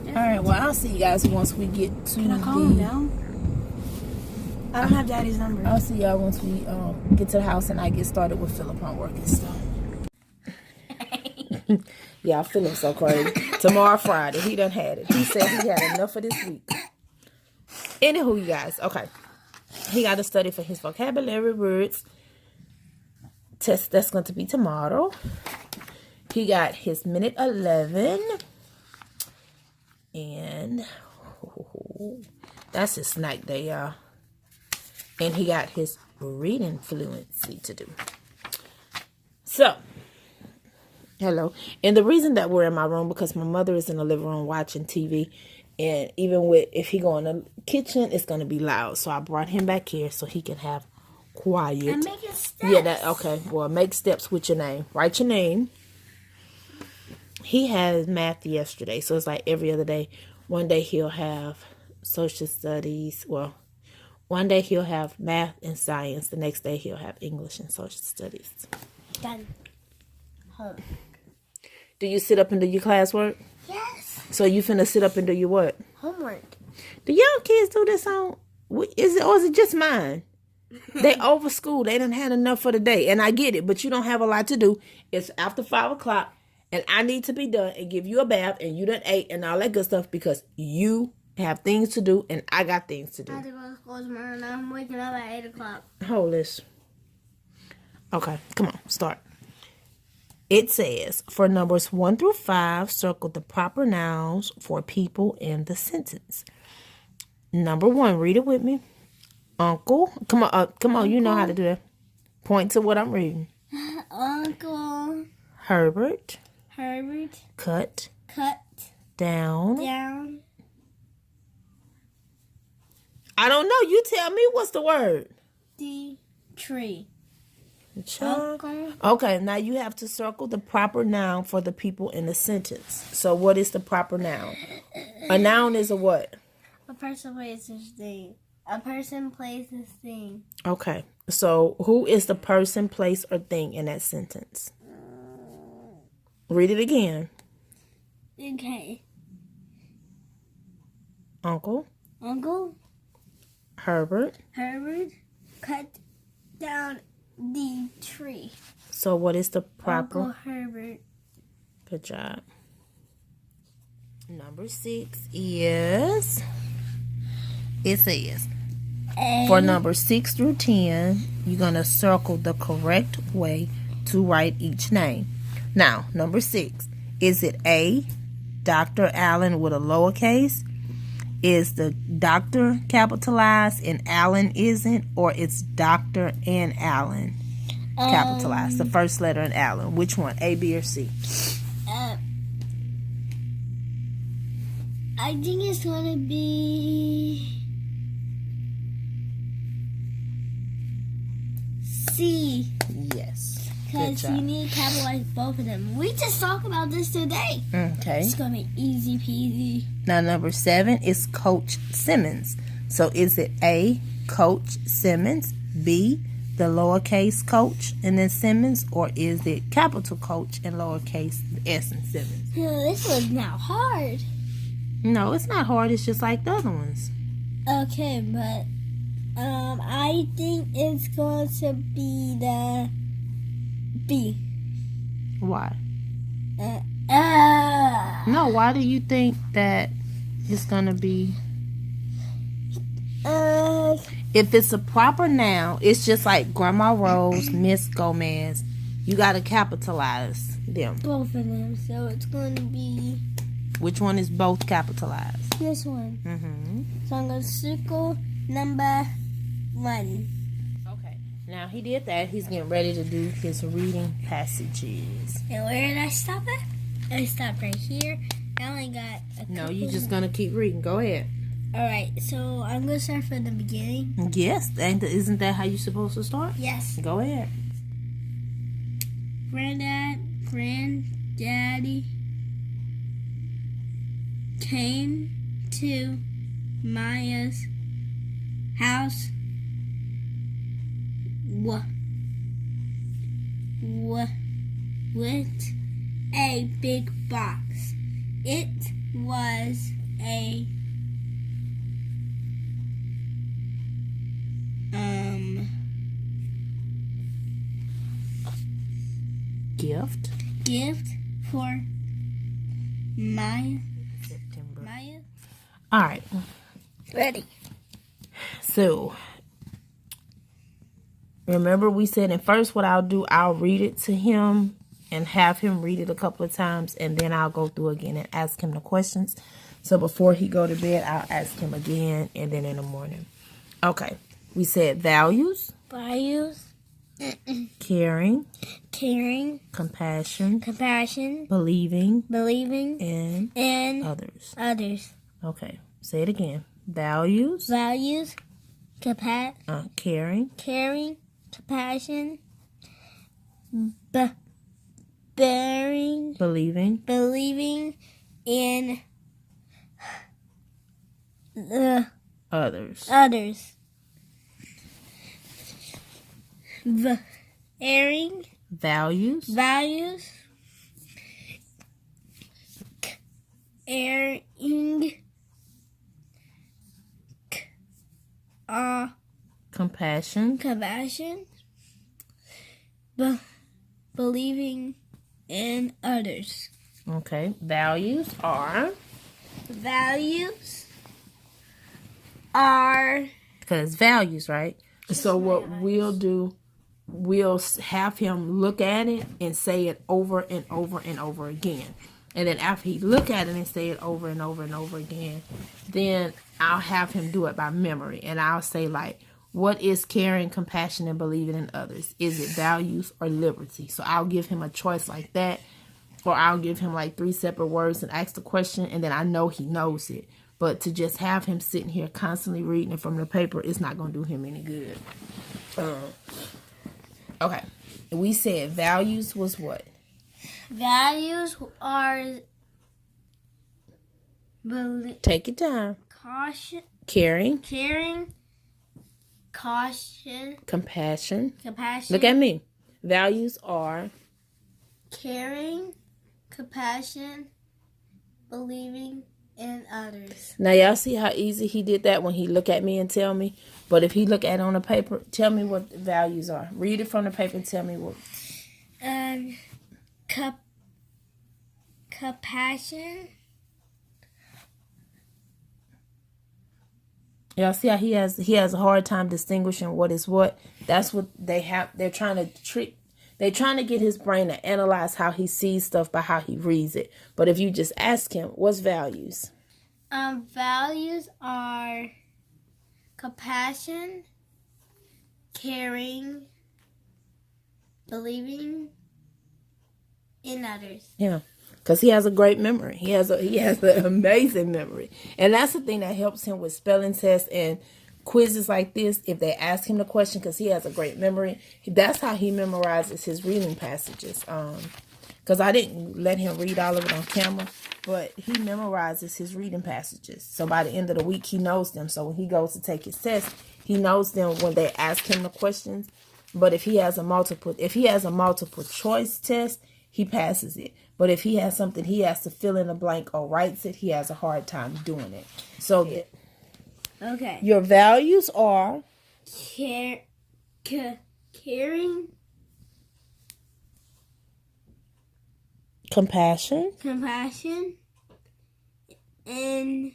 Alright, well, I'll see you guys once we get to Can I call him down? I don't have daddy's number. I'll see y'all once we get to the house and I get started with Phillip homework and stuff. Yeah, Phillip's so crazy. Tomorrow, Friday, he done had it. He said he had enough of this week. Anywho, you guys, okay. He got to study for his vocabulary words test that's going to be tomorrow. He got his minute 11. And that's his snack day, y'all. And he got his reading fluency to do. So, hello. And the reason that we're in my room, because my mother is in the living room watching TV. And even if he go in the kitchen, it's going to be loud. So I brought him back here so he can have quiet. And making steps. Yeah, okay. Well, make steps with your name. Write your name. He had math yesterday, so it's like every other day. One day he'll have social studies. Well, one day he'll have math and science. The next day he'll have English and social studies. Done. Do you sit up and do your classwork? Yes. So you finna sit up and do your what? Homework. Do young kids do this on? Is it just mine? They over school. They done had enough for the day, and I get it. But you don't have a lot to do. It's after 5 o'clock. And I need to be done and give you a bath and you done ate and all that good stuff because you have things to do and I got things to do. I have to go to school tomorrow and I'm waking up at 8 o'clock. Hold this. Okay, come on, start. It says, for numbers 1 through 5, circle the proper nouns for people in the sentence. Number 1, read it with me. Uncle. Come on, you know how to do that. Point to what I'm reading. Uncle Herbert. cut Down. I don't know. You tell me what's the word. the tree. Child. Okay, now you have to circle the proper noun for the people in the sentence. So what is the proper noun? A noun is a what? A person places thing. A person places thing. Okay, so who is the person, place, or thing in that sentence? Read it again. Okay. Uncle Herbert Herbert. cut down the tree. So what is the proper? Uncle Herbert. Good job. Number 6 is It says, for number 6 through 10, you're going to circle the correct way to write each name. Now, number 6, is it A, Dr. Allen with a lowercase? Is the doctor capitalized and Allen isn't? Or it's Dr. and Allen capitalized, the first letter in Allen? Which one, A, B, or C? I think it's gonna be C. Yes. Because you need to capitalize both of them. We just talked about this today. Okay. It's gonna be easy peasy. Now, number 7 is Coach Simmons. So, is it A, Coach Simmons, B, the lowercase Coach and then Simmons, or is it capital Coach and lowercase S and Simmons? This was not hard. No, it's not hard. It's just like the other ones. Okay, but I think it's going to be the B. Why? No, why do you think that it's going to be? If it's a proper noun, it's just like Grandma Rose, Miss Gomez. You got to capitalize them. Both of them. So it's going to be Which one is both capitalized? this one. Mm-hmm. So I'm going to circle number 1. Okay. Now he did that. He's getting ready to do his reading passages. And where did I stop at? I stopped right here. I only got a couple. No, you're just going to keep reading. Go ahead. Alright, so I'm going to start from the beginning. Yes. Isn't that how you're supposed to start? Yes. Go ahead. Granddaddy came to Maya's house with a big box. It was a gift for Maya. All right. Ready. So, remember we said at first what I'll do, I'll read it to him and have him read it a couple of times, and then I'll go through again and ask him the questions. So before he go to bed, I'll ask him again, and then in the morning. Okay. We said values. Caring. Compassion. Believing. And others. Okay. Say it again. Values. Caring. Compassion. Bearing. Believing. In the Others. Airing. Values. Airing. Compassion. Believing in others. Okay. Values are because values, right? So what we'll do, we'll have him look at it and say it over and over and over again. And then after he look at it and say it over and over and over again, then I'll have him do it by memory. And I'll say, like, what is caring, compassion, and believing in others? Is it values or liberty? So I'll give him a choice like that. Or I'll give him like 3 separate words and ask the question, and then I know he knows it. But to just have him sitting here constantly reading it from the paper, it's not going to do him any good. Okay. We said values was what? Values are Take your time. caution, Caring. caution, Compassion. compassion. Look at me. Values are caring, compassion, believing in others. Now, y'all see how easy he did that when he look at me and tell me? But if he look at it on the paper, tell me what the values are. Read it from the paper and tell me what. Compassion. Y'all see how he has a hard time distinguishing what is what? That's what they have. They're trying to get his brain to analyze how he sees stuff by how he reads it. But if you just ask him, what's values? Values are compassion, caring, believing in others. Yeah. Because he has a great memory. He has an amazing memory. And that's the thing that helps him with spelling tests and quizzes like this. If they ask him the question, because he has a great memory, that's how he memorizes his reading passages. Because I didn't let him read all of it on camera, but he memorizes his reading passages. So by the end of the week, he knows them. So when he goes to take his test, he knows them when they ask him the questions. But if he has a multiple choice test, he passes it. But if he has something he has to fill in a blank or writes it, he has a hard time doing it. So Okay. your values are Caring, compassion, and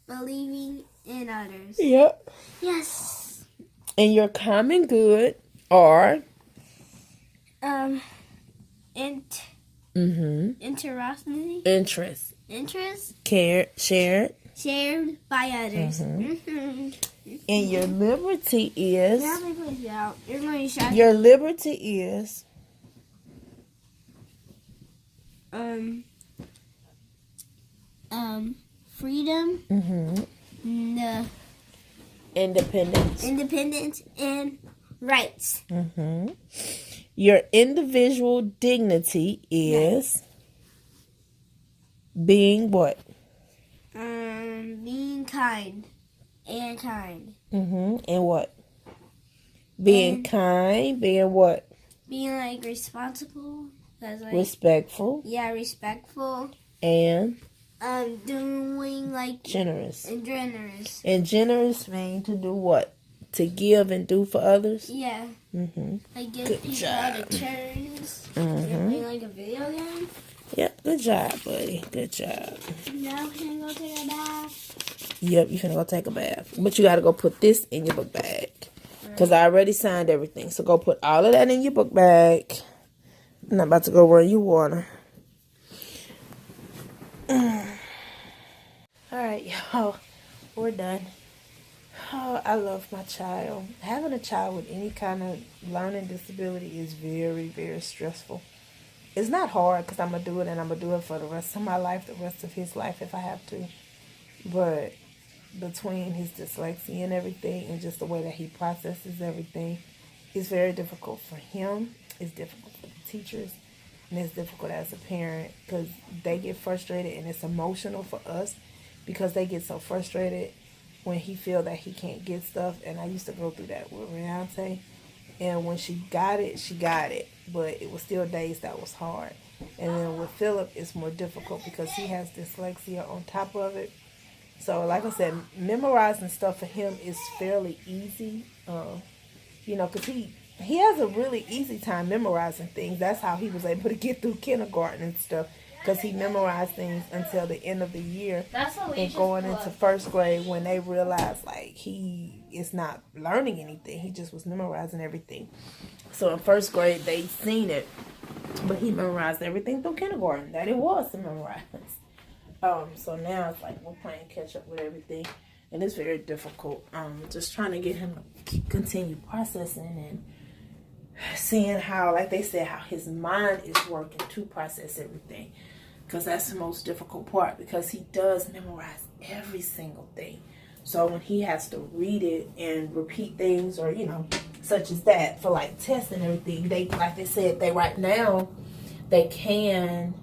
believing in others. yep, Yes. and your common good are Interest, care, shared, shared by others. and your liberty is freedom, independence, and rights. Your individual dignity is being what? Being kind. And what? Being kind, being what? Being like responsible. Like, respectful. Yeah, respectful. And doing like generous. And generous. And generous means to do what? To give and do for others? Yeah. Like give Good people job. the turns. Playing like a video game. Yep, good job, buddy. Good job. Now can I go take a bath? Yep, you're finna go take a bath. But you gotta go put this in your book bag. Because I already signed everything. So go put all of that in your book bag. And I'm about to go run you water. Alright, y'all. We're done. Oh, I love my child. Having a child with any kind of learning disability is very, very stressful. It's not hard because I'm going to do it and I'm going to do it for the rest of my life, the rest of his life if I have to. But between his dyslexia and everything and just the way that he processes everything, it's very difficult for him. It's difficult for the teachers. And it's difficult as a parent because they get frustrated and it's emotional for us because they get so frustrated when he feel that he can't get stuff. And I used to go through that with Reonte. And when she got it, but it was still days that was hard. And then with Phillip, it's more difficult because he has dyslexia on top of it. So like I said, memorizing stuff for him is fairly easy. Because he has a really easy time memorizing things. That's how he was able to get through kindergarten and stuff. Because he memorized things until the end of the year. And going into first grade when they realized like he is not learning anything. He just was memorizing everything. So in first grade they seen it. But he memorized everything through kindergarten that it was to memorize. So now it's like we're playing catch up with everything. And it's very difficult. Just trying to get him to continue processing and seeing how, like they said, how his mind is working to process everything. Because that's the most difficult part. Because he does memorize every single thing. So when he has to read it and repeat things or, such as that for like tests and everything, they right now, they can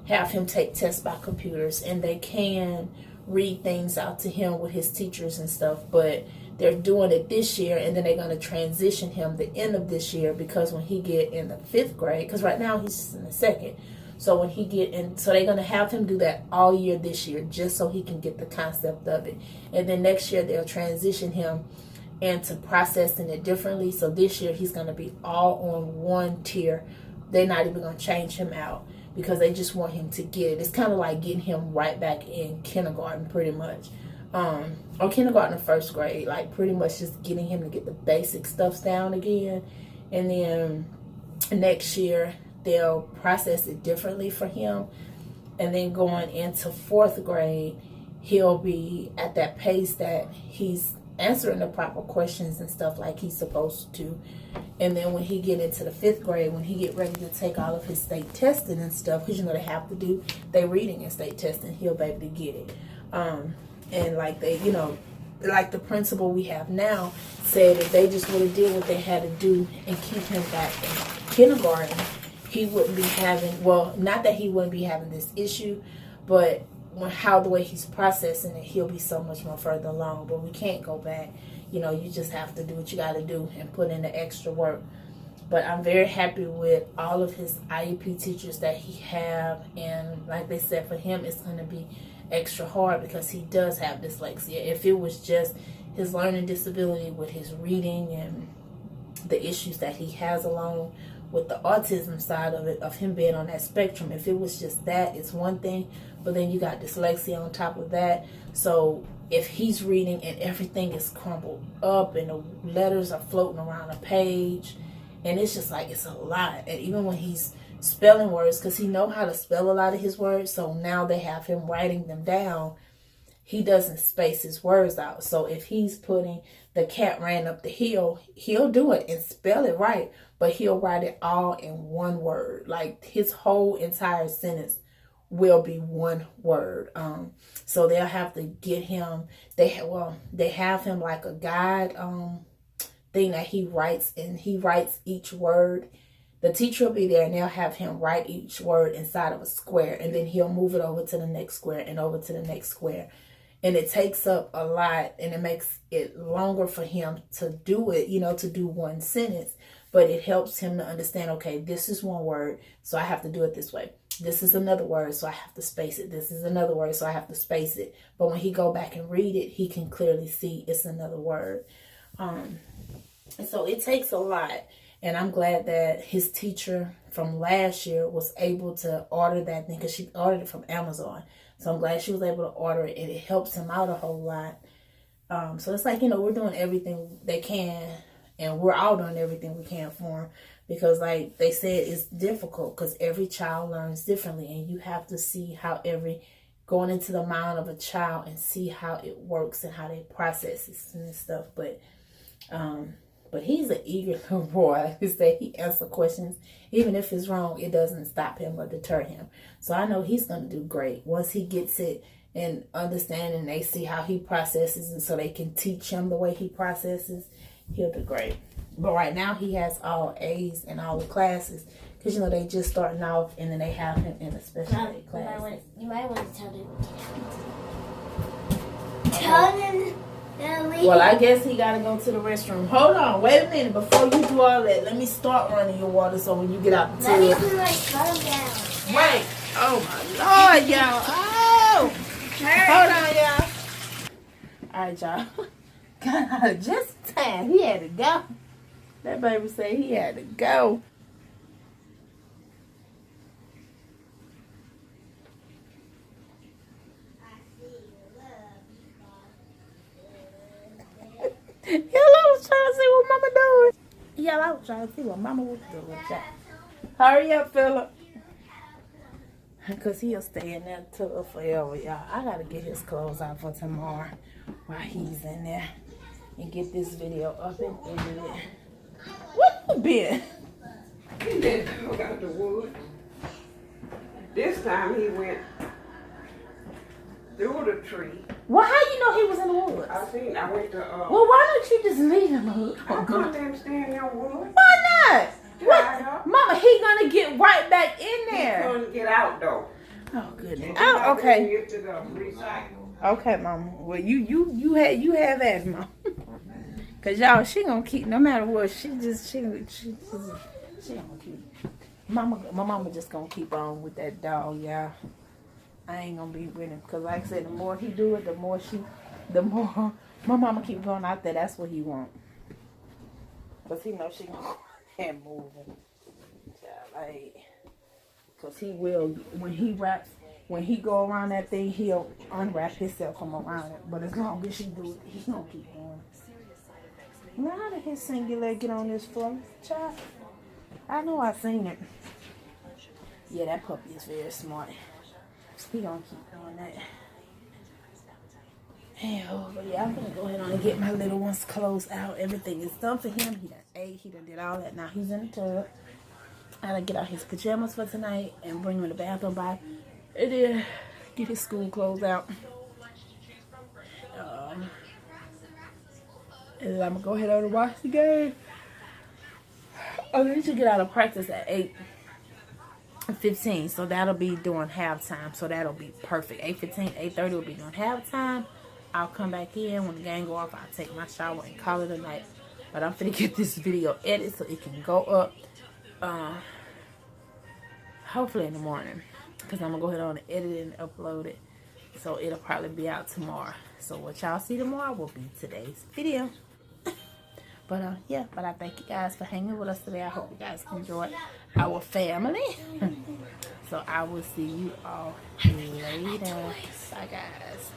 have him take tests by computers and they can read things out to him with his teachers and stuff. But they're doing it this year and then they're going to transition him the end of this year because when he get in the 5th grade, because right now he's in the 2nd. So when he get in, so they're going to have him do that all year this year just so he can get the concept of it. And then next year they'll transition him into processing it differently. So this year he's going to be all on one tier. They're not even going to change him out because they just want him to get it. It's kind of like getting him right back in kindergarten pretty much. or kindergarten or first grade, like pretty much just getting him to get the basic stuff down again. And then next year they'll process it differently for him. And then going into 4th grade, he'll be at that pace that he's answering the proper questions and stuff like he's supposed to. And then when he get into the 5th grade, when he get ready to take all of his state testing and stuff, because you know they have to do their reading and state testing, he'll be able to get it. And like they, you know, like the principal we have now said, if they just would have did what they had to do and keep him back in kindergarten, he wouldn't be having, well, not that he wouldn't be having this issue, but how the way he's processing it, he'll be so much more further along. But we can't go back. You know, you just have to do what you got to do and put in the extra work. But I'm very happy with all of his IEP teachers that he have. And like they said, for him, it's going to be extra hard because he does have dyslexia. If it was just his learning disability with his reading and the issues that he has along with the autism side of it, of him being on that spectrum, if it was just that, it's one thing. But then you got dyslexia on top of that. So if he's reading and everything is crumbled up and the letters are floating around a page, and it's just like, it's a lot. And even when he's spelling words, because he know how to spell a lot of his words, so now they have him writing them down, he doesn't space his words out. So if he's putting the cat ran up the hill, he'll do it and spell it right, but he'll write it all in one word. Like his whole entire sentence will be one word. So they'll have to get him, they have him like a guide thing that he writes, and he writes each word. The teacher will be there and they'll have him write each word inside of a square, and then he'll move it over to the next square and over to the next square. And it takes up a lot, and it makes it longer for him to do it, you know, to do one sentence. But it helps him to understand, okay, this is one word, so I have to do it this way. This is another word, so I have to space it. This is another word, so I have to space it. But when he go back and read it, he can clearly see it's another word. So it takes a lot. And I'm glad that his teacher from last year was able to order that thing, because she ordered it from Amazon. So I'm glad she was able to order it, and it helps him out a whole lot. So it's like, you know, we're doing everything they can, and we're all doing everything we can for him, because like they said, it's difficult because every child learns differently, and you have to see how going into the mind of a child and see how it works and how they process it and stuff. But he's an eager little boy. He answers questions. Even if it's wrong, it doesn't stop him or deter him. So I know he's going to do great. Once he gets it and understand, and they see how he processes, and so they can teach him the way he processes, he'll do great. But right now he has all A's in all the classes, because, you know, they just starting off, and then they have him in a special ed class. You might want to tell them. Tell them. Well, I guess he got to go to the restroom. Hold on. Wait a minute. Before you do all that, let me start running your water so when you get out the tub. Let me slow down. Wait. Oh, my Lord, y'all. Oh. Hold on, y'all. All right, y'all. Got out of just in time. He had to go. That baby said he had to go. Y'all, I was trying to see what Mama doing. Y'all, I was trying to see what Mama was doing. Hurry up, Phillip. Because he'll stay in that tub forever, y'all. I got to get his clothes out for tomorrow while he's in there. And get this video up and edited. What you been? He did dog out the wood. This time he went through the tree. Well, how you know he was in the woods? I went to, Well, why don't you just leave him alone? I couldn't let him stay in that wood. Why not? Tied What? up. Mama, he gonna get right back in He there. couldn't get out though. Oh, goodness. And Oh, okay. Get to the recycle. Okay, Mama. Well, you have at it, Mama. Cause y'all, she gonna keep, no matter what, she gonna keep. My mama just gonna keep on with that dog, y'all. I ain't gonna be with him, cause like I said, the more he do it, the more my mama keep going out there. That's what he want. Cause he knows she gonna go and move him. Like, cause he will, when he wraps when he go around that thing, he'll unwrap himself from around it. But as long as he do it, he gonna keep doing it. Now how did his singular get on this floor? Child, I know I seen it. Yeah, that puppy is very smart. He gonna keep doing that. Hell, but yeah, I'm gonna go ahead on and get my little one's clothes out. Everything is done for him. He done ate, he done did all that. Now he's in the tub. I gotta get out his pajamas for tonight and bring him to the bathroom by. And then get his school clothes out. And then I'm gonna go ahead on and watch the game. I need to get out of practice at 8:15, so that'll be during halftime. So that'll be perfect. 8:15, 8:30 will be during halftime. I'll come back in when the game go off. I'll take my shower and call it a night. But I'm finna get this video edited so it can go up. Hopefully in the morning, because I'm gonna go ahead on and edit it and upload it. So it'll probably be out tomorrow. So what y'all see tomorrow will be today's video. But yeah, but I thank you guys for hanging with us today. I hope you guys enjoyed our family. So I will see you all later. Bye guys.